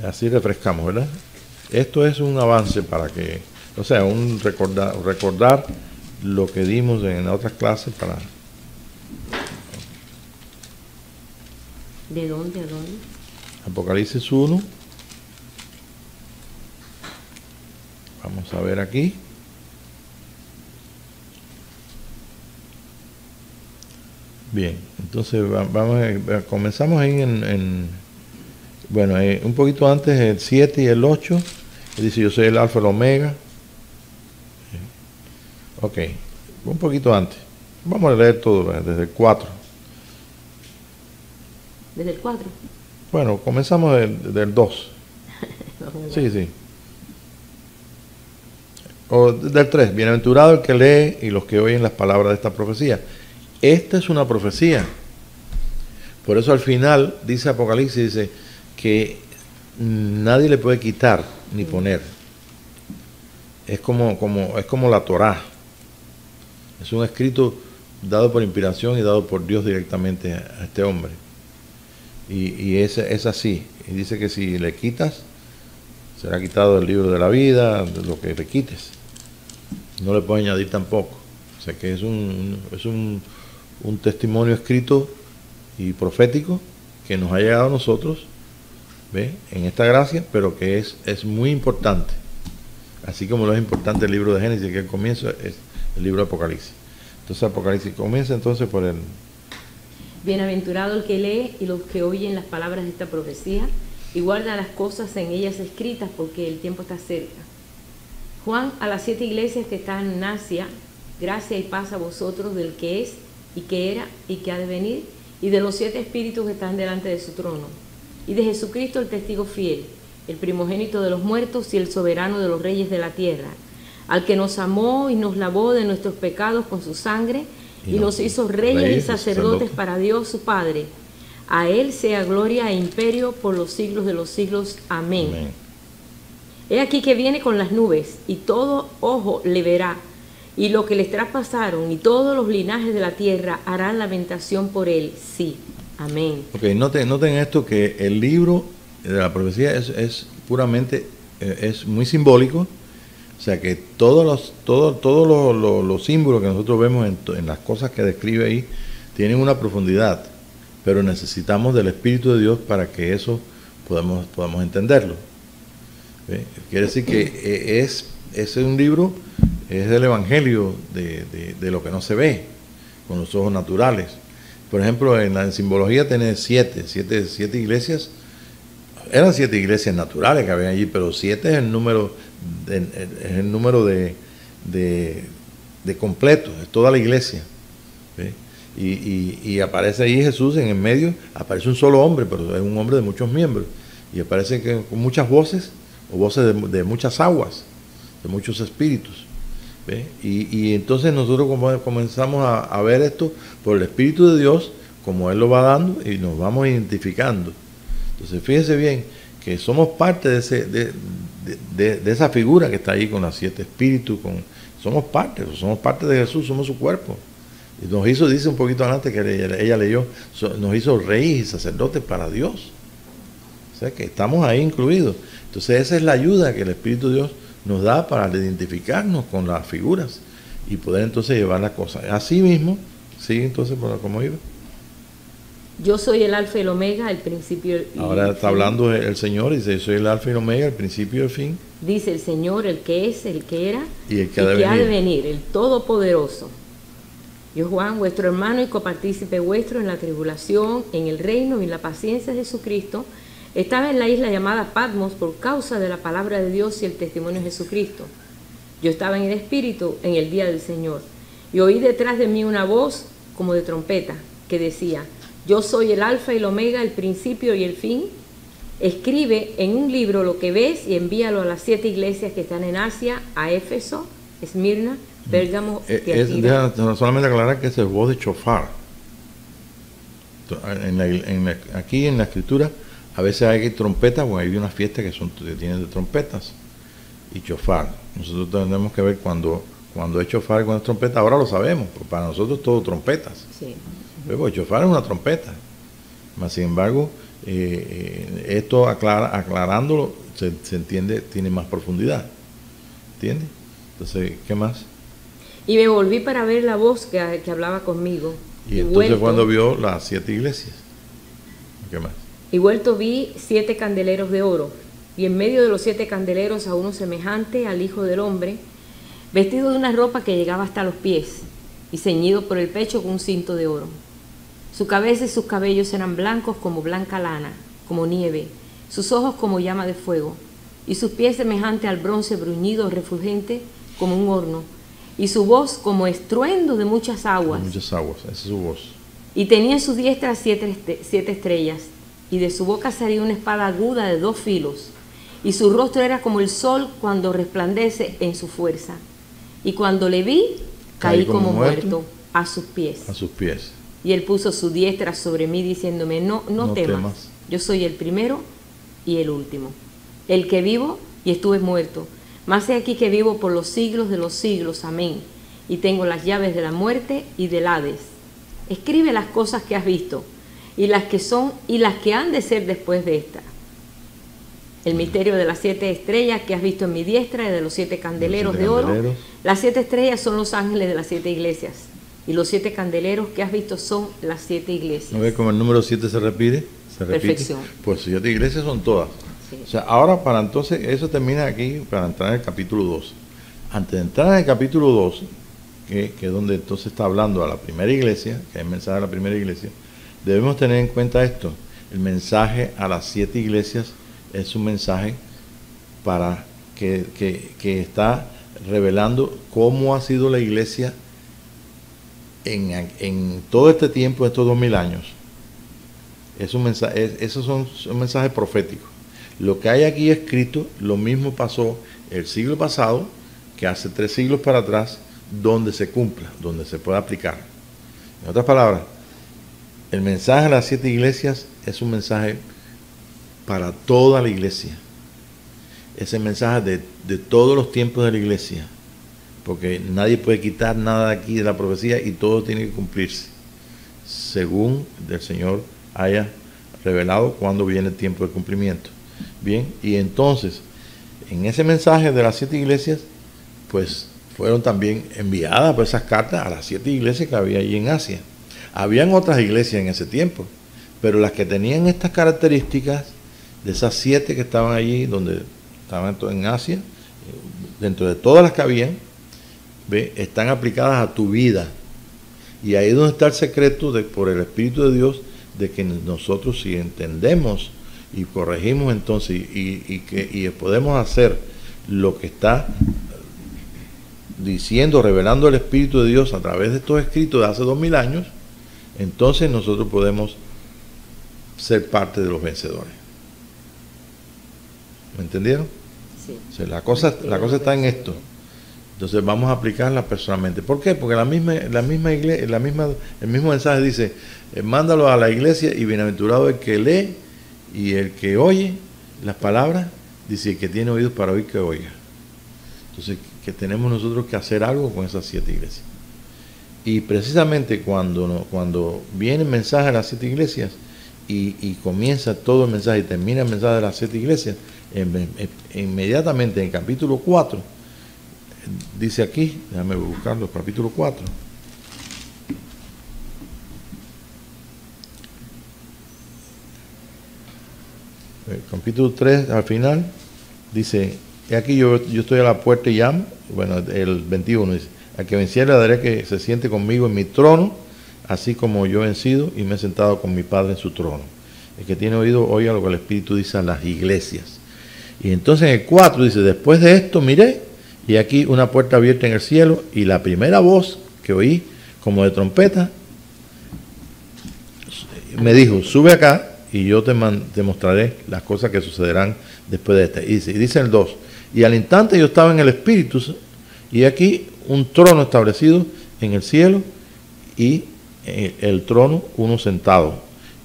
[SPEAKER 1] Así refrescamos, ¿verdad? Esto es un avance para que, o sea, un recordar lo que dimos en otras clases para...
[SPEAKER 2] ¿De dónde a dónde?
[SPEAKER 1] Apocalipsis 1. Vamos a ver aquí. Bien, entonces comenzamos ahí un poquito antes, el 7 y el 8. Dice, yo soy el alfa y el omega. Ok, un poquito antes. Vamos a leer todo desde el 4.
[SPEAKER 2] ¿Desde el 4?
[SPEAKER 1] Bueno, comenzamos del 2. Sí. O del 3. Bienaventurado el que lee y los que oyen las palabras de esta profecía. Esta es una profecía. Por eso al final dice Apocalipsis, dice que nadie le puede quitar ni poner. Es como la Torá. Es un escrito dado por inspiración y dado por Dios directamente a este hombre. Y es así. Y dice que si le quitas, será quitado el libro de la vida, de lo que le quites. No le puedes añadir tampoco. O sea que es un testimonio escrito y profético que nos ha llegado a nosotros, ¿ve?, en esta gracia, pero que es muy importante. Así como lo es importante el libro de Génesis, que el comienzo es el libro de Apocalipsis. Entonces Apocalipsis comienza entonces por el...
[SPEAKER 2] Bienaventurado el que lee y los que oyen las palabras de esta profecía y guardan las cosas en ellas escritas, porque el tiempo está cerca. Juan, a las 7 iglesias que están en Asia, gracia y paz a vosotros del que es y que era y que ha de venir, y de los 7 espíritus que están delante de su trono, y de Jesucristo el testigo fiel, el primogénito de los muertos y el soberano de los reyes de la tierra, al que nos amó y nos lavó de nuestros pecados con su sangre, y nos hizo reyes y sacerdotes para Dios su Padre. A él sea gloria e imperio por los siglos de los siglos. Amén. Amén. He aquí que viene con las nubes, y todo ojo le verá, y lo que les traspasaron, y todos los linajes de la tierra harán lamentación por él. Sí. Amén. Ok,
[SPEAKER 1] noten esto, que el libro de la profecía es puramente, es muy simbólico. O sea que todos los símbolos que nosotros vemos en las cosas que describe ahí tienen una profundidad, pero necesitamos del Espíritu de Dios para que eso podamos entenderlo. ¿Ve? Quiere decir que es un libro, es del Evangelio de lo que no se ve con los ojos naturales. Por ejemplo, en la simbología tiene siete iglesias. Eran 7 iglesias naturales que había allí, pero 7 es el número de completo, es toda la iglesia. ¿Sí? Y aparece ahí Jesús en el medio, aparece un solo hombre, pero es un hombre de muchos miembros, y aparece que con muchas voces, o voces de muchas aguas, de muchos espíritus. ¿Ve? Y entonces nosotros comenzamos a ver esto por el Espíritu de Dios, como Él lo va dando, y nos vamos identificando. Entonces fíjense bien que somos parte de esa figura que está ahí con los 7 espíritus, somos parte de Jesús, somos su cuerpo. Y nos hizo, dice un poquito antes que ella leyó, nos hizo reyes y sacerdotes para Dios. O sea que estamos ahí incluidos. Entonces esa es la ayuda que el Espíritu de Dios nos da para identificarnos con las figuras y poder entonces llevar las cosas. Así mismo, sigue entonces por como iba.
[SPEAKER 2] Yo soy el alfa y el omega, el principio y
[SPEAKER 1] ahora está hablando el Señor y dice: yo soy el alfa y el omega, el principio y el fin.
[SPEAKER 2] Dice el Señor, el que es, el que era
[SPEAKER 1] y el que
[SPEAKER 2] ha de venir, el Todopoderoso. Yo, Juan, vuestro hermano y copartícipe vuestro en la tribulación, en el reino y en la paciencia de Jesucristo, estaba en la isla llamada Patmos por causa de la palabra de Dios y el testimonio de Jesucristo. Yo estaba en el Espíritu en el día del Señor, y oí detrás de mí una voz como de trompeta, que decía: yo soy el alfa y el omega, el principio y el fin. Escribe en un libro lo que ves y envíalo a las 7 iglesias que están en Asia, a Éfeso, Esmirna, Pérgamo, Tiatira.
[SPEAKER 1] Solamente aclarar que esa es voz de chofar. Aquí en la escritura a veces hay trompetas, o hay unas fiestas que tienen de trompetas y chofar. Nosotros tenemos que ver cuando es chofar y cuando es trompeta. Ahora lo sabemos, porque para nosotros todo trompetas. Sí. Pues chofar es una trompeta. Mas, sin embargo, esto aclarándolo se entiende, tiene más profundidad. ¿Entiendes? Entonces, ¿qué más?
[SPEAKER 2] Y me volví para ver la voz que hablaba conmigo.
[SPEAKER 1] Y entonces cuando vio las 7 iglesias, ¿qué más?
[SPEAKER 2] Y vuelto vi 7 candeleros de oro, y en medio de los 7 candeleros a uno semejante al Hijo del Hombre, vestido de una ropa que llegaba hasta los pies, y ceñido por el pecho con un cinto de oro. Su cabeza y sus cabellos eran blancos como blanca lana, como nieve, sus ojos como llama de fuego, y sus pies semejante al bronce bruñido refulgente como un horno, y su voz como estruendo de muchas aguas.
[SPEAKER 1] Muchas aguas, esa es su voz.
[SPEAKER 2] Y tenía en su diestra 7 estrellas, y de su boca salía una espada aguda de 2 filos, y su rostro era como el sol cuando resplandece en su fuerza. Y cuando le vi, caí como muerto a sus pies.
[SPEAKER 1] A sus pies.
[SPEAKER 2] Y él puso su diestra sobre mí, diciéndome: no temas. Yo soy el primero y el último, el que vivo y estuve muerto. Mas he aquí que vivo por los siglos de los siglos. Amén. y tengo las llaves de la muerte y del Hades. Escribe las cosas que has visto, y las que son y las que han de ser después de esta. El misterio de las 7 estrellas que has visto en mi diestra y de los 7 candeleros de oro. Las 7 estrellas son los ángeles de las 7 iglesias, y los 7 candeleros que has visto son las 7 iglesias.
[SPEAKER 1] ¿No ves cómo el número 7 se repite?
[SPEAKER 2] Perfección.
[SPEAKER 1] Pues 7 iglesias son todas.
[SPEAKER 2] Sí.
[SPEAKER 1] O sea, ahora para entonces, eso termina aquí para entrar en el capítulo 2. Antes de entrar en el capítulo 2, que es donde entonces está hablando a la primera iglesia, que es el mensaje a la primera iglesia, debemos tener en cuenta esto. El mensaje a las 7 iglesias es un mensaje para que está revelando cómo ha sido la iglesia en todo este tiempo, estos 2000 años. Es un mensaje, esos son mensajes proféticos. Lo que hay aquí escrito, lo mismo pasó el siglo pasado, que hace 3 siglos para atrás, donde se cumpla, donde se pueda aplicar. En otras palabras, el mensaje a las 7 iglesias es un mensaje para toda la iglesia. Es el mensaje de todos los tiempos de la iglesia, porque nadie puede quitar nada de aquí de la profecía y todo tiene que cumplirse, según el Señor haya revelado cuando viene el tiempo de cumplimiento. Bien, y entonces, en ese mensaje de las 7 iglesias, pues fueron también enviadas pues, esas cartas a las 7 iglesias que había allí en Asia. Habían otras iglesias en ese tiempo, pero las que tenían estas características, de esas 7 que estaban allí, donde estaban en Asia, dentro de todas las que habían, ¿ve? Están aplicadas a tu vida. Y ahí es donde está el secreto por el Espíritu de Dios, de que nosotros si entendemos y corregimos entonces y podemos hacer lo que está diciendo, revelando el Espíritu de Dios a través de estos escritos de hace 2000 años, entonces nosotros podemos ser parte de los vencedores. ¿Me entendieron?
[SPEAKER 2] Sí.
[SPEAKER 1] O sea, la cosa está en esto. Entonces vamos a aplicarla personalmente. ¿Por qué? Porque la misma iglesia, el mismo mensaje dice, mándalo a la iglesia y bienaventurado el que lee y el que oye las palabras, dice el que tiene oídos para oír que oiga. Entonces, que tenemos nosotros que hacer algo con esas 7 iglesias. Y precisamente cuando viene el mensaje a las 7 iglesias y comienza todo el mensaje y termina el mensaje de las 7 iglesias, inmediatamente en el capítulo 4, dice aquí, déjame buscarlo, capítulo 4. El capítulo 3 al final dice, aquí yo estoy a la puerta y llamo. Bueno, el 21 dice, al que venciere le daré que se siente conmigo en mi trono, así como yo he vencido y me he sentado con mi Padre en su trono. El que tiene oído, oiga lo que el Espíritu dice a las iglesias. Y entonces en el 4 dice, después de esto miré, y aquí una puerta abierta en el cielo, y la primera voz que oí, como de trompeta, me dijo, sube acá, y yo te mostraré las cosas que sucederán después de esta. Y dice el 2, y al instante yo estaba en el Espíritu, y aquí un trono establecido en el cielo, y el trono uno sentado.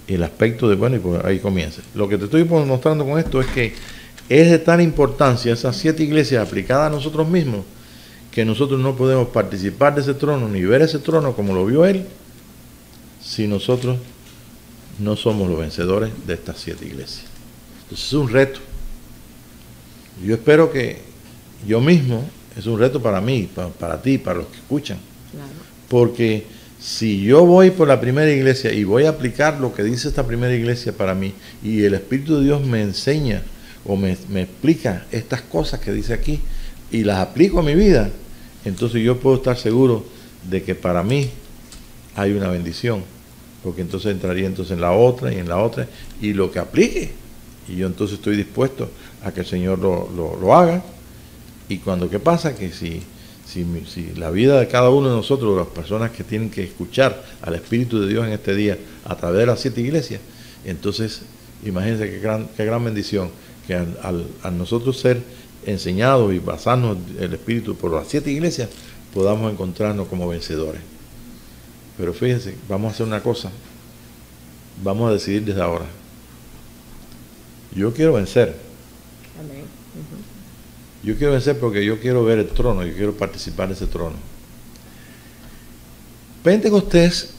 [SPEAKER 1] El aspecto de, bueno, y pues ahí comienza. Lo que te estoy mostrando con esto es que es de tal importancia esas 7 iglesias aplicadas a nosotros mismos, que nosotros no podemos participar de ese trono, ni ver ese trono como lo vio él, si nosotros no somos los vencedores de estas 7 iglesias. Entonces es un reto. Yo espero que yo mismo, es un reto para mí, para ti, para los que escuchan.
[SPEAKER 2] Claro.
[SPEAKER 1] Porque si yo voy por la primera iglesia y voy a aplicar lo que dice esta primera iglesia para mí, y el Espíritu de Dios me enseña o me explica estas cosas que dice aquí, y las aplico a mi vida, entonces yo puedo estar seguro de que para mí hay una bendición, porque entonces entraría entonces en la otra y en la otra, y lo que aplique, y yo entonces estoy dispuesto a que el Señor lo haga. Y cuando, ¿qué pasa? Que si la vida de cada uno de nosotros, las personas que tienen que escuchar al Espíritu de Dios en este día a través de las 7 iglesias, entonces imagínense qué gran bendición, que al nosotros ser enseñados y basarnos el Espíritu por las 7 iglesias, podamos encontrarnos como vencedores. Pero fíjense, vamos a hacer una cosa, vamos a decidir desde ahora. Yo quiero vencer.
[SPEAKER 2] Amén.
[SPEAKER 1] Yo quiero vencer porque yo quiero ver el trono, yo quiero participar de ese trono. Pentecostés,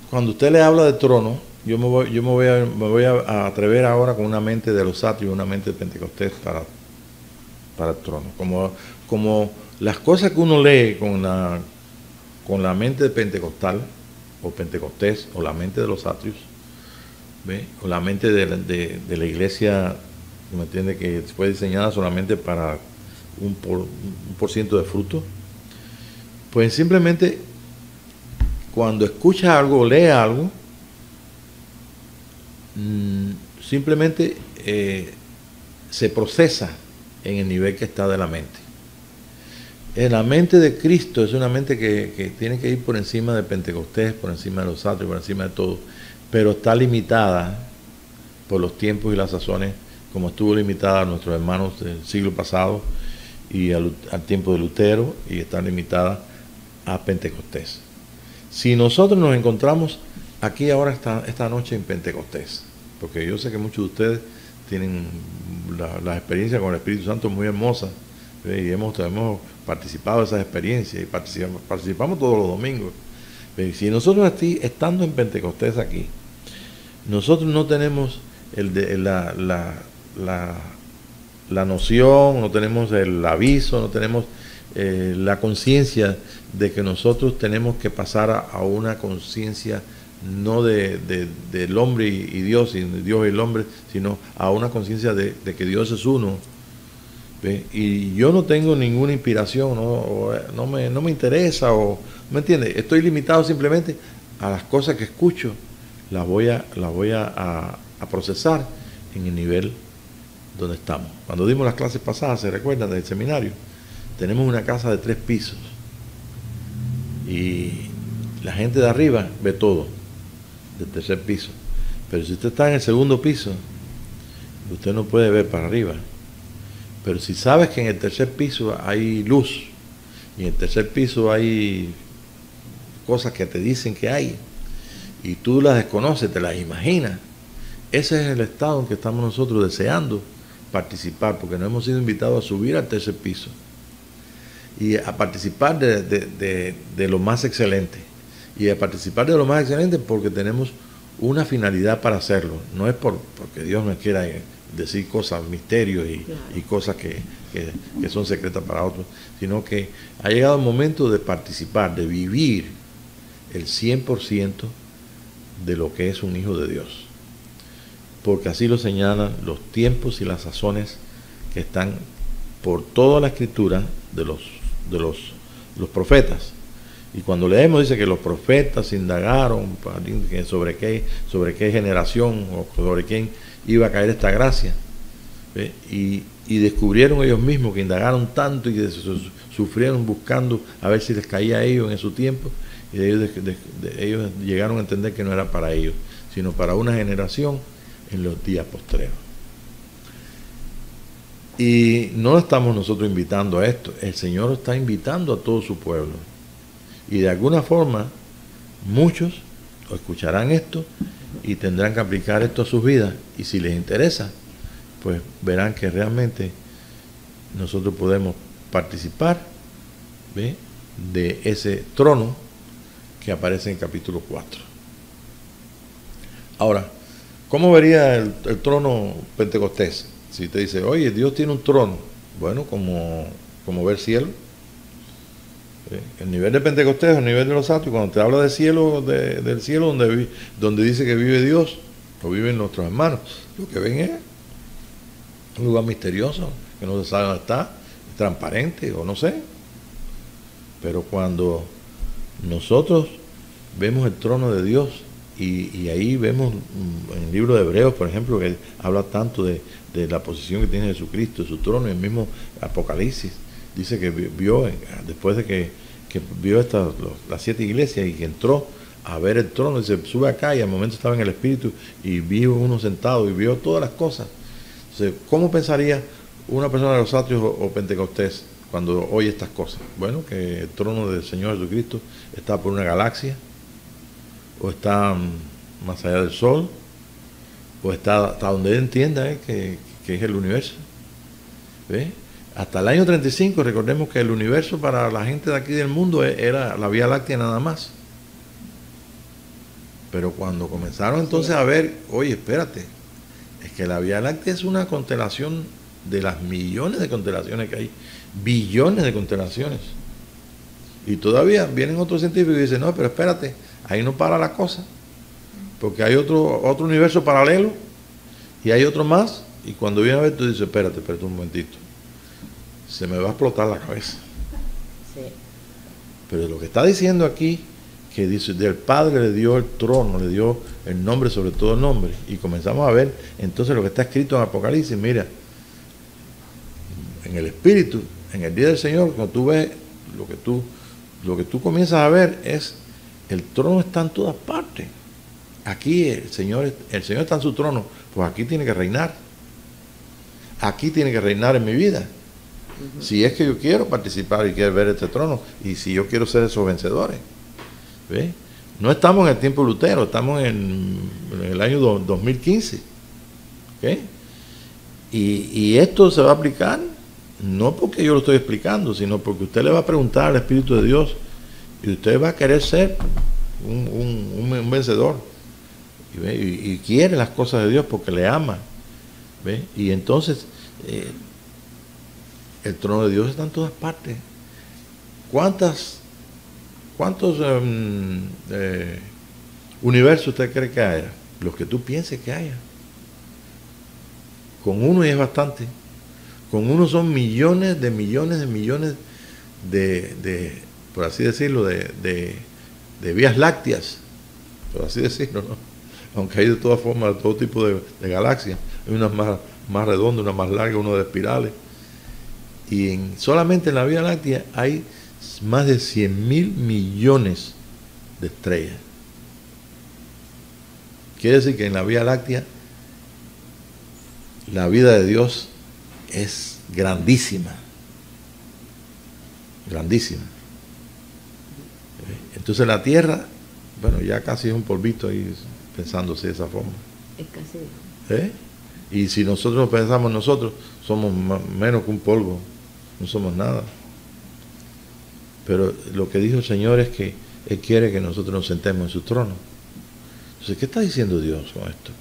[SPEAKER 1] cuando usted le habla de trono, yo me voy a atrever ahora con una mente de los atrios, una mente de Pentecostés para el trono. Como las cosas que uno lee con la mente de pentecostal, o Pentecostés, o la mente de los atrios, ¿ve? O la mente de la iglesia, ¿me entiende?, que fue diseñada solamente para un por ciento de fruto, pues simplemente cuando escucha algo o lee algo, simplemente se procesa en el nivel que está de la mente. La mente de Cristo es una mente que tiene que ir por encima de Pentecostés, por encima de los atrios, por encima de todo, pero está limitada por los tiempos y las sazones, como estuvo limitada a nuestros hermanos del siglo pasado y al tiempo de Lutero, y está limitada a Pentecostés. Si nosotros nos encontramos aquí ahora esta noche en Pentecostés, porque yo sé que muchos de ustedes tienen la experiencia con el Espíritu Santo muy hermosa, y hemos participado de esas experiencias y participamos todos los domingos. Si nosotros estando en Pentecostés aquí, nosotros no tenemos la noción, no tenemos el aviso, no tenemos la conciencia de que nosotros tenemos que pasar a una conciencia no del hombre y Dios, y Dios y el hombre, sino a una conciencia de que Dios es uno. ¿Ve? Y yo no tengo ninguna inspiración, no me interesa, o ¿me entiende? Estoy limitado simplemente a las cosas que escucho, las voy a procesar en el nivel donde estamos. Cuando dimos las clases pasadas, ¿se recuerdan del seminario? Tenemos una casa de 3 pisos y la gente de arriba ve todo, del tercer piso. Pero si usted está en el segundo piso, usted no puede ver para arriba. Pero si sabes que en el tercer piso hay luz, y en el tercer piso hay cosas que te dicen que hay, y tú las desconoces, te las imaginas, ese es el estado en que estamos nosotros deseando participar, porque nos hemos sido invitados a subir al tercer piso y a participar de lo más excelente. Y a participar de lo más excelente porque tenemos una finalidad para hacerlo. No es porque Dios nos quiera decir cosas, misterios y cosas que son secretas para otros, sino que ha llegado el momento de participar, de vivir el 100% de lo que es un hijo de Dios. Porque así lo señalan los tiempos y las sazones que están por toda la escritura de los profetas. Y cuando leemos dice que los profetas indagaron sobre qué generación o sobre quién iba a caer esta gracia, y descubrieron ellos mismos que indagaron tanto y sufrieron buscando a ver si les caía a ellos en su tiempo, y ellos llegaron a entender que no era para ellos, sino para una generación en los días postreros. Y no estamos nosotros invitando a esto, el Señor está invitando a todo su pueblo. Y de alguna forma, muchos escucharán esto y tendrán que aplicar esto a sus vidas. Y si les interesa, pues verán que realmente nosotros podemos participar, ¿ve?, de ese trono que aparece en el capítulo 4. Ahora, ¿cómo vería el trono pentecostés? Si te dice, oye, Dios tiene un trono, bueno, como ver cielo. El nivel de Pentecostés es el nivel de los atrios. Cuando te habla de cielo, del cielo donde dice que vive Dios o viven nuestros hermanos, lo que ven es un lugar misterioso que no se sabe dónde está, transparente o no sé. Pero cuando nosotros vemos el trono de Dios y ahí vemos en el libro de Hebreos, por ejemplo, que habla tanto de la posición que tiene Jesucristo, su trono, y el mismo Apocalipsis dice que vio, después de que vio las 7 iglesias y que entró a ver el trono, y se sube acá y al momento estaba en el Espíritu y vio uno sentado y vio todas las cosas. Entonces, ¿cómo pensaría una persona de los atrios o pentecostés cuando oye estas cosas? Bueno, que el trono del Señor Jesucristo está por una galaxia, o está más allá del sol, o está hasta donde él entienda que es el universo. ¿Ve? Hasta el año 35, recordemos que el universo para la gente de aquí del mundo era la Vía Láctea nada más. Pero cuando comenzaron entonces a ver, oye, espérate, es que la Vía Láctea es una constelación de las millones de constelaciones que hay, billones de constelaciones. Y todavía vienen otros científicos y dicen, no, pero espérate, ahí no para la cosa, porque hay otro universo paralelo y hay otro más, y cuando viene a ver tú dices, espérate un momentito, se me va a explotar la cabeza.
[SPEAKER 2] Sí.
[SPEAKER 1] Pero lo que está diciendo aquí, que dice, del Padre le dio el trono, le dio el nombre sobre todo nombre, y comenzamos a ver entonces lo que está escrito en Apocalipsis. Mira, en el Espíritu, en el día del Señor, cuando tú ves lo que tú comienzas a ver es, el trono está en todas partes. Aquí el Señor está en su trono, pues aquí tiene que reinar. Aquí tiene que reinar en mi vida. Si es que yo quiero participar y quiero ver este trono, y si yo quiero ser esos vencedores. ¿Ves? No estamos en el tiempo Lutero, estamos en el año 2015. ¿Okay? Y esto se va a aplicar no porque yo lo estoy explicando, sino porque usted le va a preguntar al Espíritu de Dios y usted va a querer ser un vencedor. Y quiere las cosas de Dios porque le ama. ¿Ves? Y entonces el trono de Dios está en todas partes. ¿Cuántos universos usted cree que haya? Los que tú pienses que haya. Con uno y es bastante. Con uno son millones de por así decirlo, de vías lácteas, por así decirlo, ¿no? Aunque hay de todas formas, de todo tipo de galaxias. Hay unas más redondas, unas más largas, unas de espirales. Y solamente en la Vía Láctea hay más de 100.000 millones de estrellas. Quiere decir que en la Vía Láctea la vida de Dios es grandísima. Grandísima. Entonces la Tierra, bueno, ya casi es un polvito ahí pensándose de esa forma.
[SPEAKER 2] Es casi.
[SPEAKER 1] Y si nosotros pensamos somos menos que un polvo, no somos nada. Pero lo que dijo el Señor es que Él quiere que nosotros nos sentemos en su trono. Entonces, ¿qué está diciendo Dios con esto?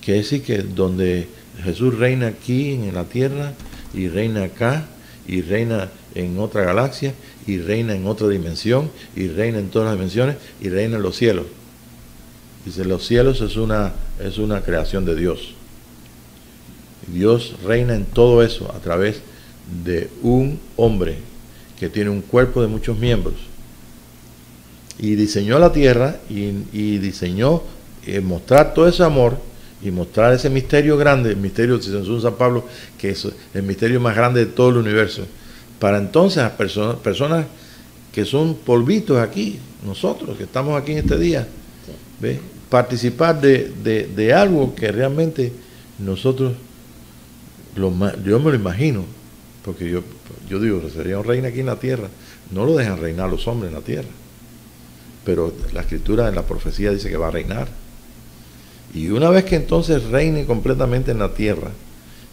[SPEAKER 1] Quiere decir que donde Jesús reina aquí en la tierra, y reina acá, y reina en otra galaxia, y reina en otra dimensión, y reina en todas las dimensiones, y reina en los cielos. Dice, los cielos es una creación de Dios. Dios reina en todo eso a través de un hombre que tiene un cuerpo de muchos miembros. Y diseñó la tierra y diseñó mostrar todo ese amor y mostrar ese misterio grande, el misterio de San Pablo, que es el misterio más grande de todo el universo. Para entonces a personas que son polvitos aquí, nosotros que estamos aquí en este día, ¿ves? Participar de algo que realmente nosotros, yo me lo imagino, porque yo digo, sería un reino aquí en la tierra, no lo dejan reinar los hombres en la tierra, pero la escritura en la profecía dice que va a reinar, y una vez que entonces reine completamente en la tierra,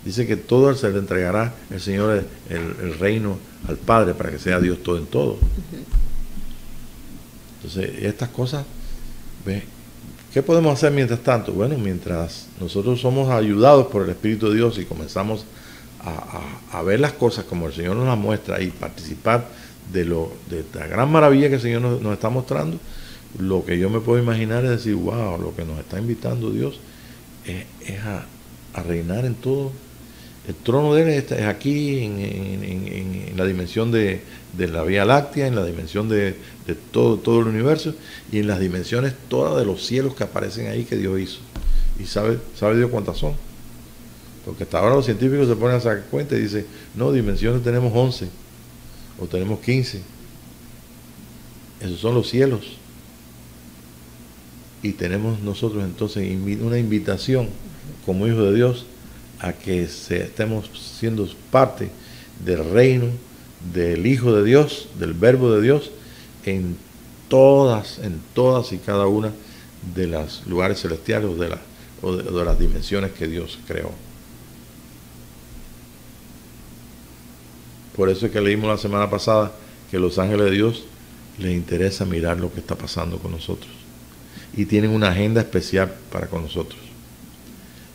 [SPEAKER 1] dice que todo se le entregará el Señor el reino al Padre para que sea Dios todo en todo. Entonces estas cosas, ¿ves? ¿Qué podemos hacer mientras tanto? Bueno, mientras nosotros somos ayudados por el Espíritu de Dios y comenzamos a ver las cosas como el Señor nos las muestra y participar de la gran maravilla que el Señor nos está mostrando, lo que yo me puedo imaginar es decir, wow, lo que nos está invitando Dios es a reinar en todo. El trono de Él es aquí en la dimensión de la Vía Láctea, en la dimensión de todo el universo y en las dimensiones todas de los cielos que aparecen ahí que Dios hizo. Y sabe Dios cuántas son. Porque hasta ahora los científicos se ponen a sacar cuenta y dicen, no, dimensiones tenemos 11 o tenemos 15. Esos son los cielos. Y tenemos nosotros entonces una invitación como hijos de Dios a que estemos siendo parte del reino del Hijo de Dios, del Verbo de Dios, en todas y cada una de los lugares celestiales o de las dimensiones que Dios creó. Por eso es que leímos la semana pasada que los ángeles de Dios les interesa mirar lo que está pasando con nosotros. y tienen una agenda especial para con nosotros.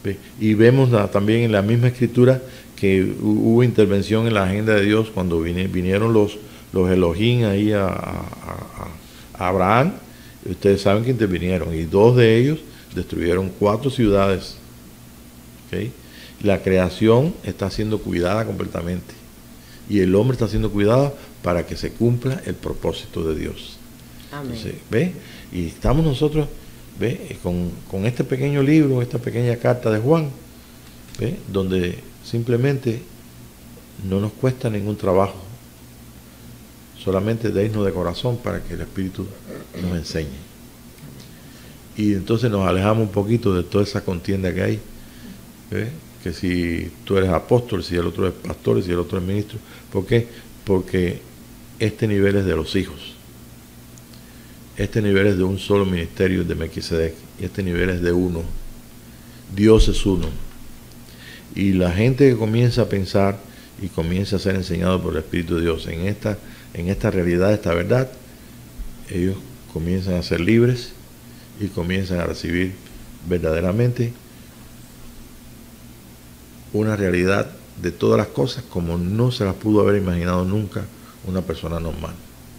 [SPEAKER 1] ¿Ve? Y vemos también en la misma escritura que hubo intervención en la agenda de Dios cuando vinieron los Elohim ahí a Abraham. Ustedes saben que intervinieron y 2 de ellos destruyeron 4 ciudades. ¿Okay? La creación está siendo cuidada completamente y el hombre está siendo cuidado para que se cumpla el propósito de Dios.
[SPEAKER 2] Amén.
[SPEAKER 1] Entonces, ¿ve? Y estamos nosotros, ¿ve? Con este pequeño libro, esta pequeña carta de Juan, ¿ve? Donde simplemente no nos cuesta ningún trabajo, solamente deisnos de corazón para que el Espíritu nos enseñe. Y entonces nos alejamos un poquito de toda esa contienda que hay, ¿ve? Que si tú eres apóstol, si el otro es pastor, si el otro es ministro. ¿Por qué? Porque este nivel es de los hijos. Este nivel es de un solo ministerio de Melquisedec. Y este nivel es de uno. Dios es uno. Y la gente que comienza a pensar y comienza a ser enseñado por el Espíritu de Dios en esta realidad, esta verdad, ellos comienzan a ser libres y comienzan a recibir verdaderamente una realidad de todas las cosas como no se las pudo haber imaginado nunca una persona normal.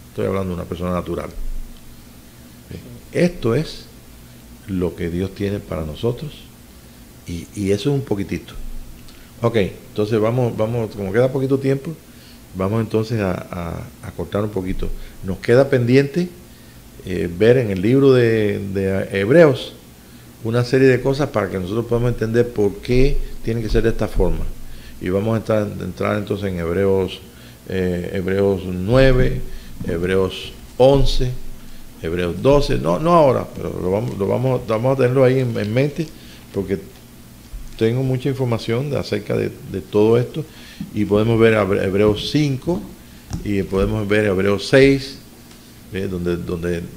[SPEAKER 1] Estoy hablando de una persona natural. Esto es lo que Dios tiene para nosotros y eso es un poquitito. Ok, entonces vamos, como queda poquito tiempo, vamos entonces a cortar un poquito. Nos queda pendiente ver en el libro de Hebreos una serie de cosas para que nosotros podamos entender por qué tiene que ser de esta forma. Y vamos a entrar entonces en Hebreos 9, Hebreos 11, Hebreos 12, no ahora, pero vamos a tenerlo ahí en mente, porque tengo mucha información acerca de todo esto, y podemos ver Hebreos 5, y podemos ver Hebreos 6,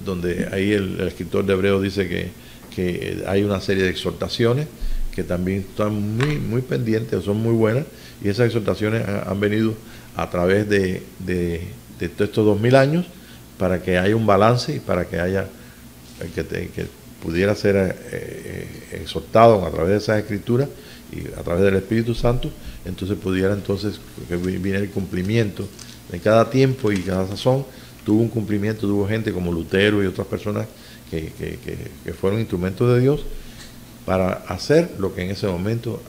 [SPEAKER 1] donde ahí el escritor de Hebreos dice que hay una serie de exhortaciones que también están muy pendientes, son muy buenas, y esas exhortaciones han venido a través de estos 2000 años para que haya un balance y para que haya que pudiera ser exhortado a través de esas escrituras y a través del Espíritu Santo, entonces pudiera que viene el cumplimiento de cada tiempo y cada sazón. Tuvo un cumplimiento, tuvo gente como Lutero y otras personas que fueron instrumentos de Dios para hacer lo que en ese momento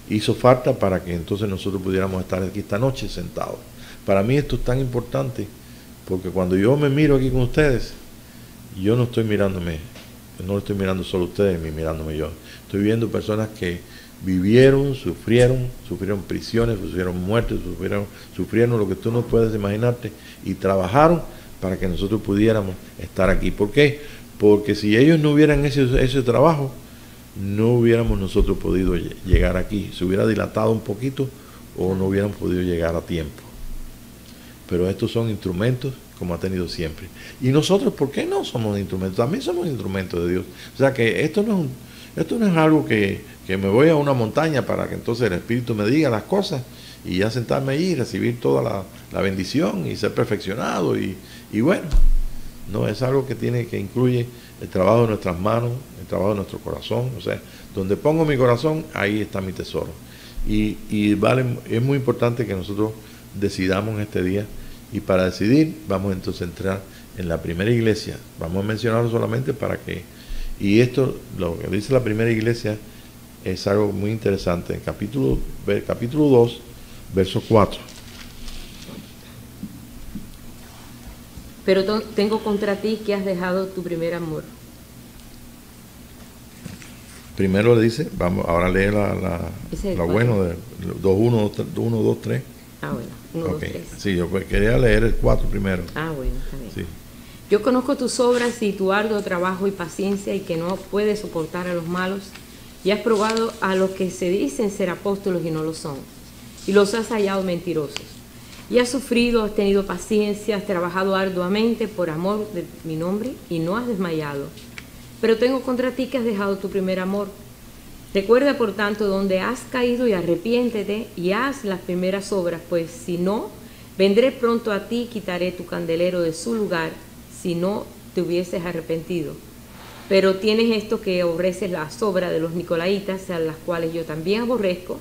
[SPEAKER 1] hizo falta para que entonces nosotros pudiéramos estar aquí esta noche sentados. Para mí esto es tan importante porque cuando yo me miro aquí con ustedes, yo no estoy mirándome, no lo estoy mirando solo a ustedes, ni mirándome yo. Estoy viendo personas que vivieron, sufrieron prisiones, sufrieron muertes, sufrieron lo que tú no puedes imaginarte y trabajaron para que nosotros pudiéramos estar aquí. ¿Por qué? Porque si ellos no hubieran ese trabajo, no hubiéramos nosotros podido llegar aquí. Se hubiera dilatado un poquito o no hubiéramos podido llegar a tiempo. Pero estos son instrumentos como ha tenido siempre. Y nosotros, ¿por qué no somos instrumentos? También somos instrumentos de Dios. O sea que esto no es algo que me voy a una montaña para que entonces el Espíritu me diga las cosas y ya sentarme ahí y recibir toda la bendición y ser perfeccionado y bueno, no, es algo que incluye el trabajo de nuestras manos, el trabajo de nuestro corazón. O sea, donde pongo mi corazón, ahí está mi tesoro. Y es muy importante que nosotros decidamos este día, y para decidir vamos entonces a entrar en la primera iglesia. Vamos a mencionarlo solamente para que, y esto, lo que dice la primera iglesia es algo muy interesante, en capítulo 2, verso 4.
[SPEAKER 2] Pero tengo contra ti que has dejado tu primer amor.
[SPEAKER 1] Primero le dice, vamos, ahora lee lo bueno de 2, 1, 2, 3.
[SPEAKER 2] Ah, bueno, 1, 2, 3.
[SPEAKER 1] Sí, yo quería leer el 4 primero.
[SPEAKER 2] Ah, bueno, está bien.
[SPEAKER 1] Sí.
[SPEAKER 2] Yo conozco tus obras y tu arduo trabajo y paciencia, y que no puedes soportar a los malos, y has probado a los que se dicen ser apóstolos y no lo son, y los has hallado mentirosos. Y has sufrido, has tenido paciencia, has trabajado arduamente por amor de mi nombre, y no has desmayado. Pero tengo contra ti que has dejado tu primer amor. Recuerda, por tanto, donde has caído, y arrepiéntete y haz las primeras obras, pues si no, vendré pronto a ti y quitaré tu candelero de su lugar, si no te hubieses arrepentido. Pero tienes esto, que aborreces la sobra de los nicolaitas, a las cuales yo también aborrezco.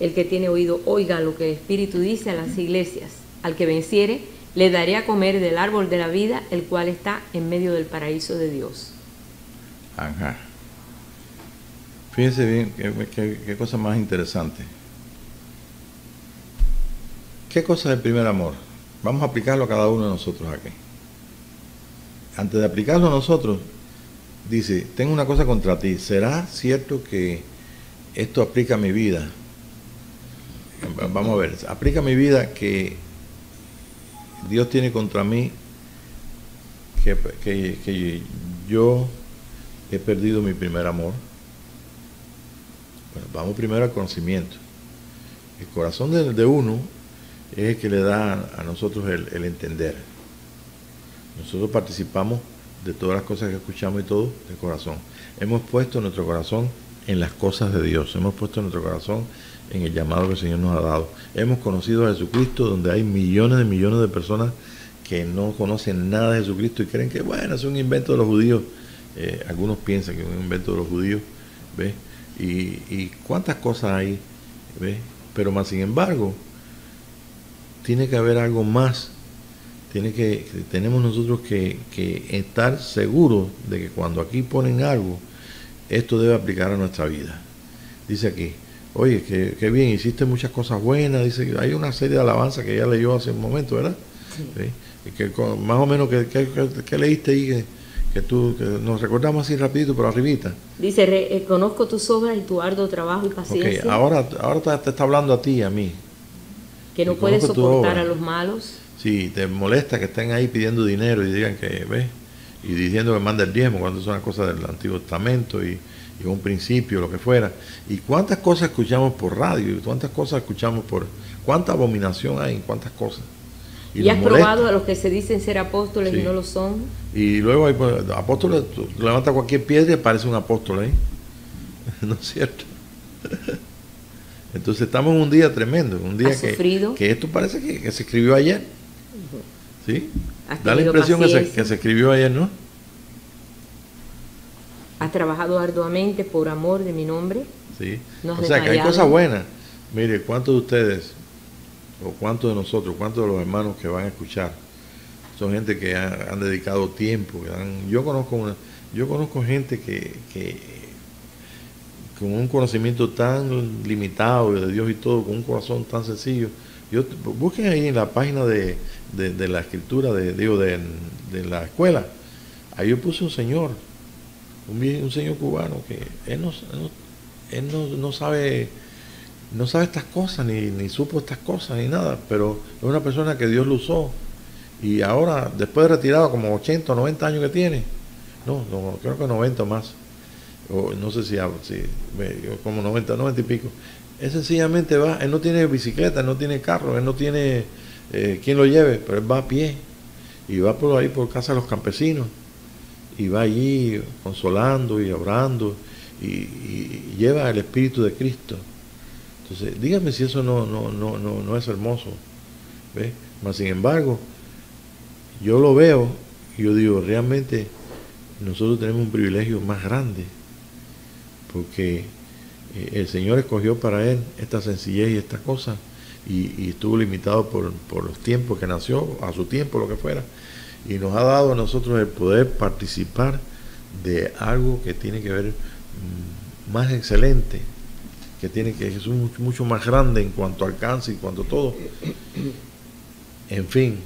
[SPEAKER 2] El que tiene oído, oiga lo que el Espíritu dice a las iglesias. Al que venciere, le daré a comer del árbol de la vida, el cual está en medio del paraíso de Dios.
[SPEAKER 1] Ajá. Fíjense bien, qué cosa más interesante. ¿Qué cosa es el primer amor? Vamos a aplicarlo a cada uno de nosotros aquí. Antes de aplicarlo a nosotros, dice, tengo una cosa contra ti. ¿Será cierto que esto aplica a mi vida? Vamos a ver, aplica a mi vida que Dios tiene contra mí que yo he perdido mi primer amor. Bueno, vamos primero al conocimiento. El corazón de uno es el que le da a nosotros el entender. Nosotros participamos de todas las cosas que escuchamos y todo de corazón. Hemos puesto nuestro corazón en las cosas de Dios. Hemos puesto nuestro corazón en el llamado que el Señor nos ha dado. Hemos conocido a Jesucristo, donde hay millones de personas que no conocen nada de Jesucristo y creen que, bueno, es un invento de los judíos. Algunos piensan que es un invento de los judíos, ¿ves? Y cuántas cosas hay, ¿ves? Pero más sin embargo, tiene que haber algo más. Tenemos nosotros que estar seguros de que cuando aquí ponen algo, esto debe aplicar a nuestra vida. Dice aquí, oye, que bien, hiciste muchas cosas buenas. Dice, hay una serie de alabanzas que ya leyó hace un momento, ¿verdad? Sí. ¿Sí? Que más o menos que leíste ahí que nos recordamos así rapidito por arribita.
[SPEAKER 2] Dice, conozco tus obras y tu arduo trabajo y paciencia.
[SPEAKER 1] Okay, ahora te está hablando a ti y a mí.
[SPEAKER 2] Que no puedes soportar a los malos.
[SPEAKER 1] Sí, te molesta que estén ahí pidiendo dinero y digan que, ¿ves? Y diciendo que manda el diezmo cuando son las cosas del Antiguo Testamento y un principio, lo que fuera. Y cuántas cosas escuchamos por radio y cuántas cosas escuchamos cuánta abominación hay en cuántas cosas.
[SPEAKER 2] Y has probado a los que se dicen ser apóstoles, sí, y no lo son.
[SPEAKER 1] Y luego hay apóstoles, tú levantas cualquier piedra y parece un apóstol ahí. ¿No es cierto? Entonces estamos en un día tremendo, un día que esto parece que se escribió ayer. ¿Sí? Da la impresión que se escribió ayer, ¿no?
[SPEAKER 2] Has trabajado arduamente por amor de mi nombre.
[SPEAKER 1] Sí. O sea que hay cosas buenas. Mire, ¿cuántos de ustedes, o cuántos de nosotros, cuántos de los hermanos que van a escuchar, son gente que han dedicado tiempo? Yo conozco gente que con un conocimiento tan limitado de Dios y todo, con un corazón tan sencillo. Busquen ahí en la página de la escritura de la escuela. Ahí yo puse un señor cubano que él no sabe estas cosas, ni supo estas cosas, ni nada, pero es una persona que Dios lo usó. Y ahora, después de retirado, como 80 o 90 años que tiene, no, creo que 90 más, o no sé si como 90 y pico, él sencillamente va, él no tiene bicicleta, él no tiene carro, él no tiene quien lo lleve, pero él va a pie y va por ahí por casa de los campesinos y va allí consolando y orando y lleva el Espíritu de Cristo. Entonces, dígame si eso no es hermoso, ¿ves? Mas sin embargo, yo lo veo y yo digo, realmente nosotros tenemos un privilegio más grande, porque el Señor escogió para él esta sencillez y estas cosas, y estuvo limitado por los tiempos que nació, a su tiempo, lo que fuera, y nos ha dado a nosotros el poder participar de algo que tiene que ver más excelente, que es mucho más grande en cuanto a alcance y en cuanto a todo. En fin,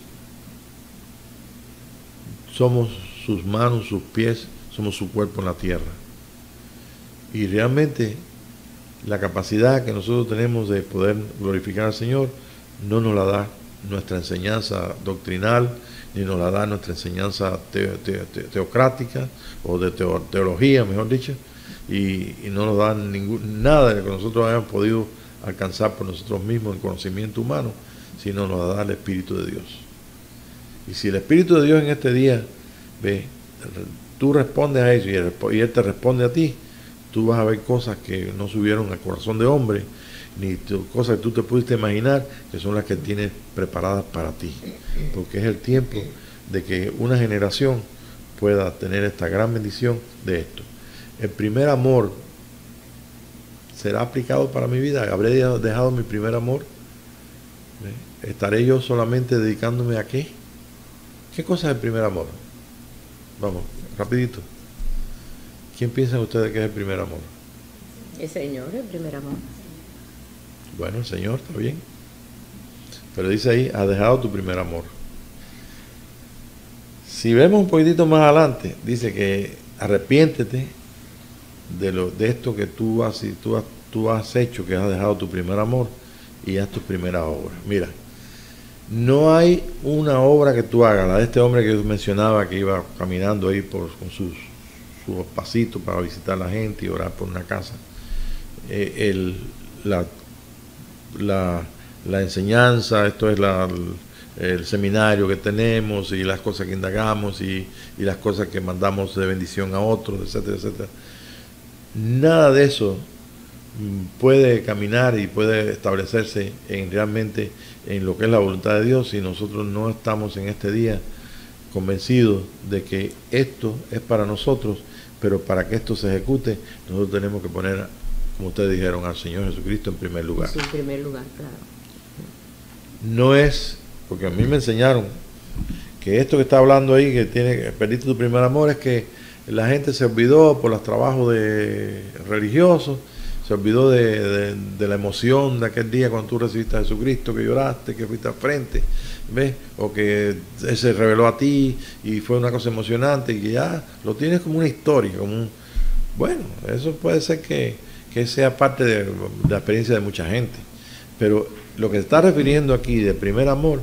[SPEAKER 1] somos sus manos, sus pies, somos su cuerpo en la tierra. Y realmente la capacidad que nosotros tenemos de poder glorificar al Señor no nos la da nuestra enseñanza doctrinal, ni nos la da nuestra enseñanza teocrática o de teología, mejor dicho, y no nos da nada de lo que nosotros hayamos podido alcanzar por nosotros mismos en conocimiento humano, sino nos da el Espíritu de Dios. Y si el Espíritu de Dios en este día, tú respondes a eso y Él te responde a ti, tú vas a ver cosas que no subieron al corazón de hombre, ni cosas que tú te pudiste imaginar, que son las que tienes preparadas para ti. Porque es el tiempo de que una generación pueda tener esta gran bendición de esto. El primer amor será aplicado para mi vida. ¿Habré dejado mi primer amor? ¿Estaré yo solamente dedicándome a qué? ¿Qué cosa es el primer amor? Vamos, rapidito. ¿Quién piensan ustedes que es el primer amor?
[SPEAKER 2] El Señor, el primer amor.
[SPEAKER 1] Bueno, el Señor, está bien. Pero dice ahí, has dejado tu primer amor. Si vemos un poquitito más adelante, dice que arrepiéntete de esto que tú has hecho, que has dejado tu primer amor y haz tu primera obra. Mira, no hay una obra que tú hagas, la de este hombre que yo mencionaba que iba caminando ahí con sus pasitos para visitar a la gente y orar por una casa. La enseñanza, esto es el seminario que tenemos y las cosas que indagamos y las cosas que mandamos de bendición a otros, etcétera, etcétera. Nada de eso puede caminar y puede establecerse realmente en lo que es la voluntad de Dios si nosotros no estamos en este día convencidos de que esto es para nosotros, pero para que esto se ejecute, nosotros tenemos que poner, como ustedes dijeron, al Señor Jesucristo en primer lugar.
[SPEAKER 2] Sí, en primer lugar, claro.
[SPEAKER 1] No es, porque a mí me enseñaron que esto que está hablando ahí, que perdiste tu primer amor, es que la gente se olvidó por los trabajos religiosos, se olvidó de la emoción de aquel día cuando tú recibiste a Jesucristo, que lloraste, que fuiste al frente, ¿ves? O que Él se reveló a ti y fue una cosa emocionante y que ya lo tienes como una historia, bueno, eso puede ser que sea parte de la experiencia de mucha gente, pero lo que se está refiriendo aquí de primer amor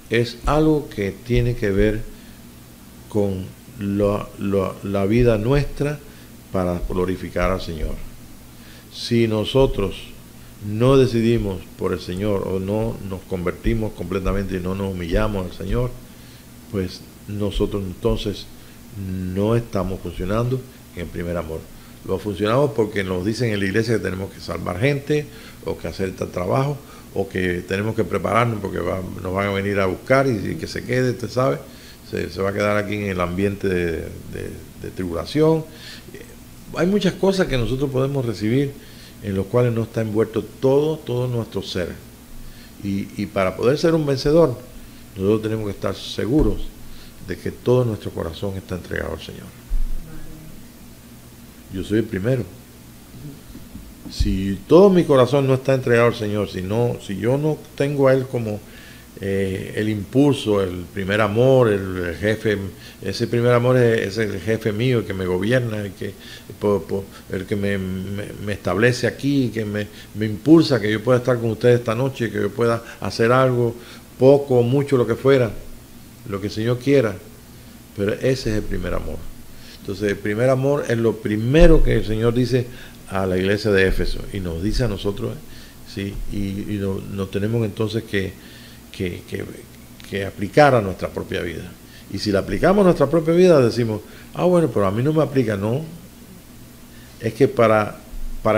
[SPEAKER 1] es algo que tiene que ver con la vida nuestra para glorificar al Señor. Si nosotros no decidimos por el Señor o no nos convertimos completamente y no nos humillamos al Señor, pues nosotros entonces no estamos funcionando en el primer amor. Lo funcionamos porque nos dicen en la iglesia que tenemos que salvar gente o que hacer tal trabajo o que tenemos que prepararnos porque nos van a venir a buscar y que se quede, usted sabe, se va a quedar aquí en el ambiente de tribulación. Hay muchas cosas que nosotros podemos recibir en los cuales no está envuelto todo nuestro ser. Y para poder ser un vencedor, nosotros tenemos que estar seguros de que todo nuestro corazón está entregado al Señor. Yo soy el primero. Si todo mi corazón no está entregado al Señor, si yo no tengo a Él como el impulso, el primer amor, el jefe, ese primer amor es el jefe mío, el que me gobierna, el que me establece aquí, que me impulsa, que yo pueda estar con ustedes esta noche, que yo pueda hacer algo, poco o mucho, lo que fuera, lo que el Señor quiera, pero ese es el primer amor. Entonces el primer amor es lo primero que el Señor dice a la iglesia de Éfeso y nos dice a nosotros, ¿sí? y nos tenemos entonces que aplicar a nuestra propia vida. Y si la aplicamos a nuestra propia vida, decimos, bueno, pero a mí no me aplica. No, es que para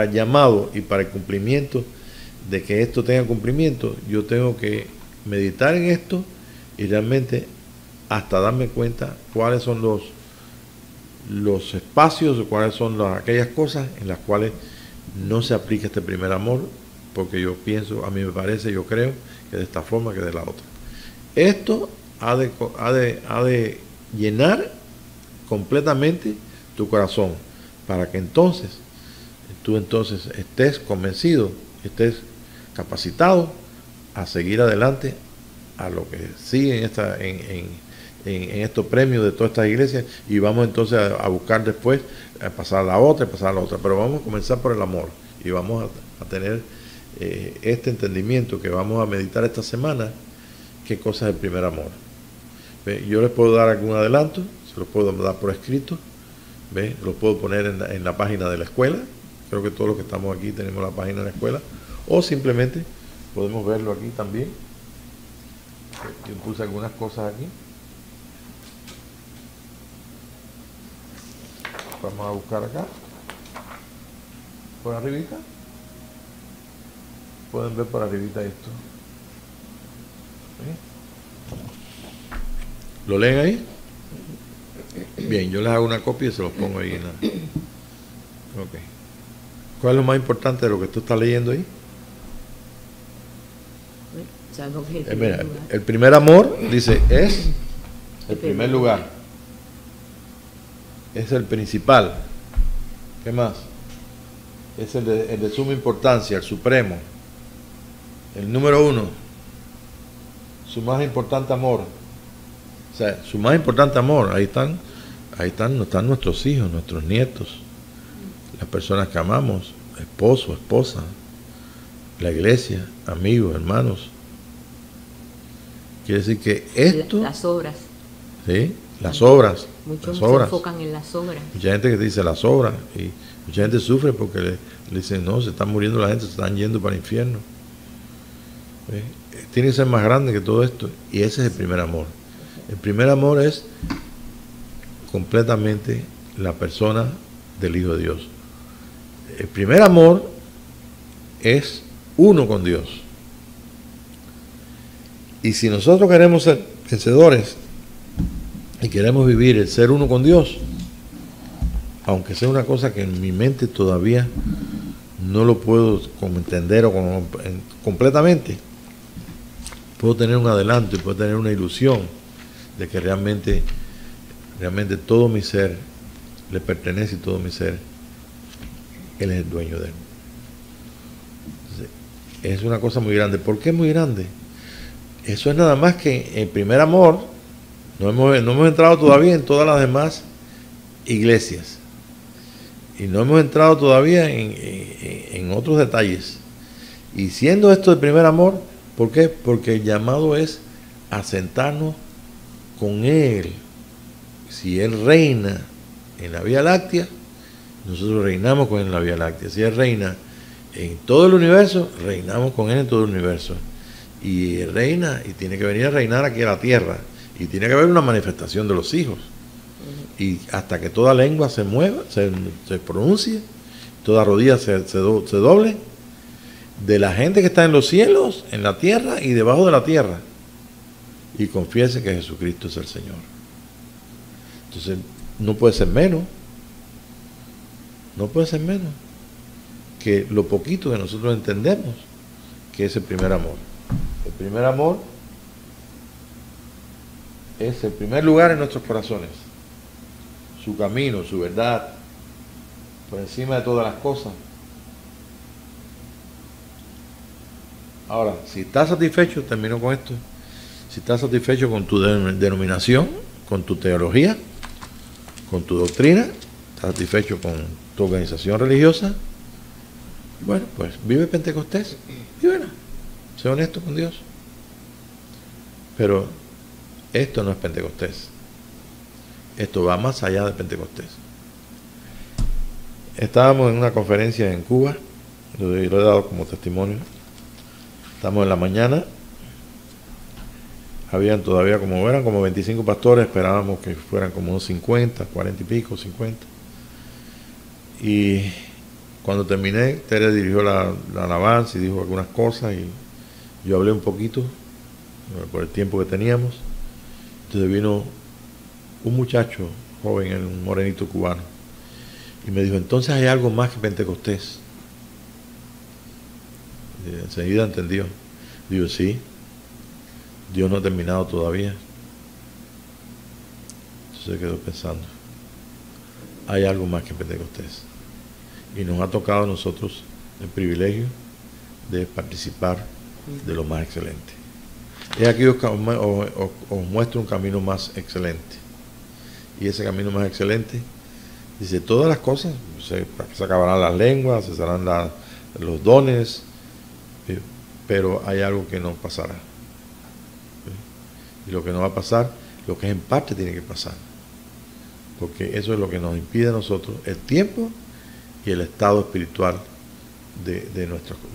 [SPEAKER 1] el llamado y para el cumplimiento de que esto tenga cumplimiento, yo tengo que meditar en esto y realmente hasta darme cuenta cuáles son los espacios, cuáles son aquellas cosas en las cuales no se aplica este primer amor, porque yo pienso, a mí me parece, yo creo que de esta forma que de la otra. Esto ha de llenar completamente tu corazón para que entonces tú estés convencido, estés capacitado a seguir adelante a lo que sigue en estos premios de todas estas iglesias, y vamos entonces a buscar después a pasar a la otra, pero vamos a comenzar por el amor y vamos a tener este entendimiento que vamos a meditar esta semana, qué cosa es el primer amor. Yo les puedo dar algún adelanto, se los puedo dar por escrito, los puedo poner en la página de la escuela, creo que todos los que estamos aquí tenemos la página de la escuela, o simplemente podemos verlo aquí también. Yo puse algunas cosas aquí. Vamos a buscar acá, por arribita, pueden ver por arribita esto. ¿Sí? ¿Lo leen ahí? Bien, yo les hago una copia y se los pongo ahí. Okay. ¿Cuál es lo más importante de lo que tú estás leyendo ahí? Mira, el primer amor, dice, es el primer lugar. Es el principal. ¿Qué más? Es el de suma importancia, el supremo. El número 1. Su más importante amor. O sea, su más importante amor. Ahí están nuestros hijos, nuestros nietos, las personas que amamos, esposo, esposa, la iglesia, amigos, hermanos. Quiere decir que esto...
[SPEAKER 2] Las obras.
[SPEAKER 1] Sí, las obras.
[SPEAKER 2] Muchos
[SPEAKER 1] se
[SPEAKER 2] enfocan en las obras.
[SPEAKER 1] Mucha gente que dice las obras, y mucha gente sufre porque le dicen, no, se están muriendo la gente, se están yendo para el infierno. Tiene que ser más grande que todo esto, y ese es el primer amor. El primer amor es completamente la persona del Hijo de Dios. El primer amor es uno con Dios. Y si nosotros queremos ser vencedores y queremos vivir el ser uno con Dios, aunque sea una cosa que en mi mente todavía no lo puedo como entender completamente, puedo tener un adelanto y puedo tener una ilusión de que realmente todo mi ser le pertenece, y todo mi ser Él es el dueño de él. Entonces, es una cosa muy grande. ¿Por qué es muy grande? Eso es nada más que el primer amor. No hemos entrado todavía en todas las demás iglesias, y no hemos entrado todavía en otros detalles. Y siendo esto el primer amor, ¿por qué? Porque el llamado es a sentarnos con Él. Si Él reina en la Vía Láctea, nosotros reinamos con Él en la Vía Láctea. Si Él reina en todo el universo, reinamos con Él en todo el universo. Y Él reina, y tiene que venir a reinar aquí a la tierra, y tiene que haber una manifestación de los hijos. Y hasta que toda lengua se mueva, se pronuncie, toda rodilla se doble, de la gente que está en los cielos, en la tierra y debajo de la tierra, y confiese que Jesucristo es el Señor. Entonces, no puede ser menos que lo poquito que nosotros entendemos que es el primer amor. El primer amor es el primer lugar en nuestros corazones, su camino, su verdad, por encima de todas las cosas. Ahora, si estás satisfecho, termino con esto, si estás satisfecho con tu denominación, con tu teología, con tu doctrina, estás satisfecho con tu organización religiosa, bueno, pues vive Pentecostés, vívela, sé honesto con Dios. Pero esto no es Pentecostés, esto va más allá de Pentecostés. Estábamos en una conferencia en Cuba, lo he dado como testimonio. Estamos en la mañana, habían todavía eran como 25 pastores, esperábamos que fueran como unos 50, 40 y pico, 50. Y cuando terminé, Tere dirigió la alabanza y dijo algunas cosas, y yo hablé un poquito por el tiempo que teníamos. Entonces vino un muchacho joven, un morenito cubano, y me dijo, entonces hay algo más que Pentecostés. Y enseguida entendió. Digo, sí, Dios no ha terminado todavía. Entonces quedó pensando, hay algo más que Pentecostés. Y nos ha tocado a nosotros el privilegio de participar de lo más excelente. Y aquí os muestro un camino más excelente. Y ese camino más excelente dice, todas las cosas, se acabarán las lenguas, se cesarán los dones, pero hay algo que no pasará. Y lo que no va a pasar, lo que es en parte tiene que pasar. Porque eso es lo que nos impide a nosotros el tiempo y el estado espiritual de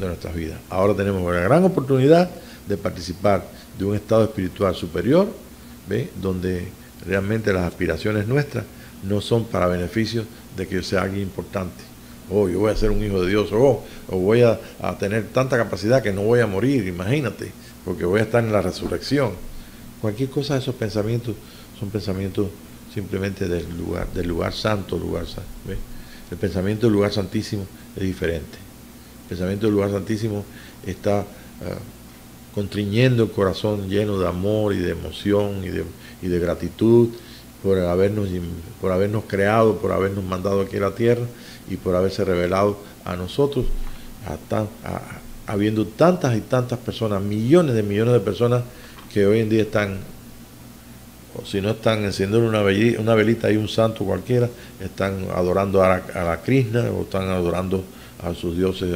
[SPEAKER 1] nuestras vidas. Ahora tenemos la gran oportunidad de participar de un estado espiritual superior, donde realmente las aspiraciones nuestras no son para beneficio de que yo sea alguien importante. Yo voy a ser un hijo de Dios, o voy a tener tanta capacidad que no voy a morir, imagínate, porque voy a estar en la resurrección. Cualquier cosa de esos pensamientos son pensamientos simplemente del lugar santo, ¿ves? El pensamiento del lugar santísimo es diferente. El pensamiento del lugar santísimo está constriñendo el corazón lleno de amor y de emoción y de gratitud por habernos creado, por habernos mandado aquí a la tierra y por haberse revelado a nosotros, habiendo tantas y tantas personas, millones de personas que hoy en día están, o si no están encendiendo una velita y un santo cualquiera, están adorando a la Krishna o están adorando a sus dioses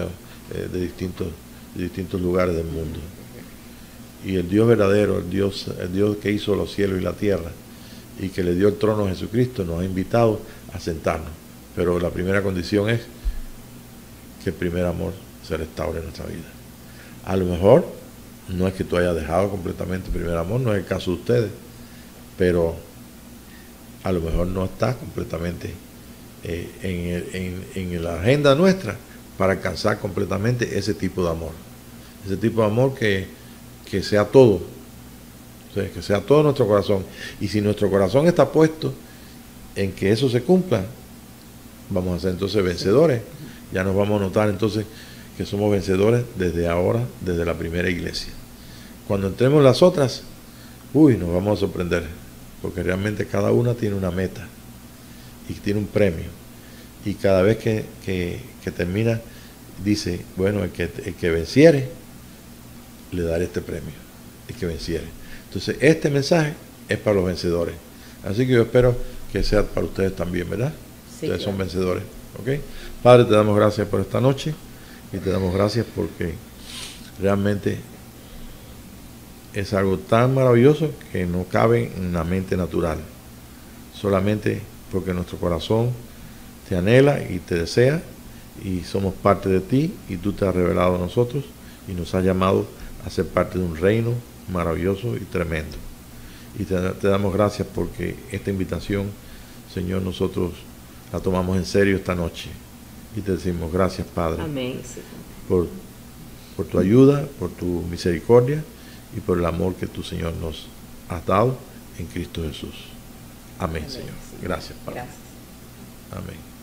[SPEAKER 1] de distintos lugares del mundo. Y el Dios verdadero, el Dios que hizo los cielos y la tierra y que le dio el trono a Jesucristo, nos ha invitado a sentarnos. Pero la primera condición es que el primer amor se restaure en nuestra vida. A lo mejor no es que tú hayas dejado completamente el primer amor, no es el caso de ustedes, pero a lo mejor no está completamente en la agenda nuestra para alcanzar completamente ese tipo de amor. Ese tipo de amor que sea todo, o sea, que sea todo nuestro corazón. Y si nuestro corazón está puesto en que eso se cumpla, vamos a ser entonces vencedores. Ya nos vamos a notar entonces que somos vencedores desde ahora, desde la primera iglesia. Cuando entremos en las otras, nos vamos a sorprender, porque realmente cada una tiene una meta y tiene un premio. Y cada vez que termina, dice, bueno, el que venciere, le daré este premio, el que venciere. Entonces, este mensaje es para los vencedores. Así que yo espero que sea para ustedes también, ¿verdad? Sí, ustedes son vencedores, ¿ok? Padre, te damos gracias por esta noche y te damos gracias porque realmente es algo tan maravilloso que no cabe en la mente natural. Solamente porque nuestro corazón te anhela y te desea y somos parte de ti y tú te has revelado a nosotros y nos has llamado a ser parte de un reino maravilloso y tremendo. Y te damos gracias porque esta invitación, Señor, nosotros la tomamos en serio esta noche. Y te decimos gracias, Padre.
[SPEAKER 2] Amén.
[SPEAKER 1] Por tu ayuda, por tu misericordia y por el amor que tú, Señor, nos has dado en Cristo Jesús. Amén, Señor. Gracias, Padre. Gracias. Amén.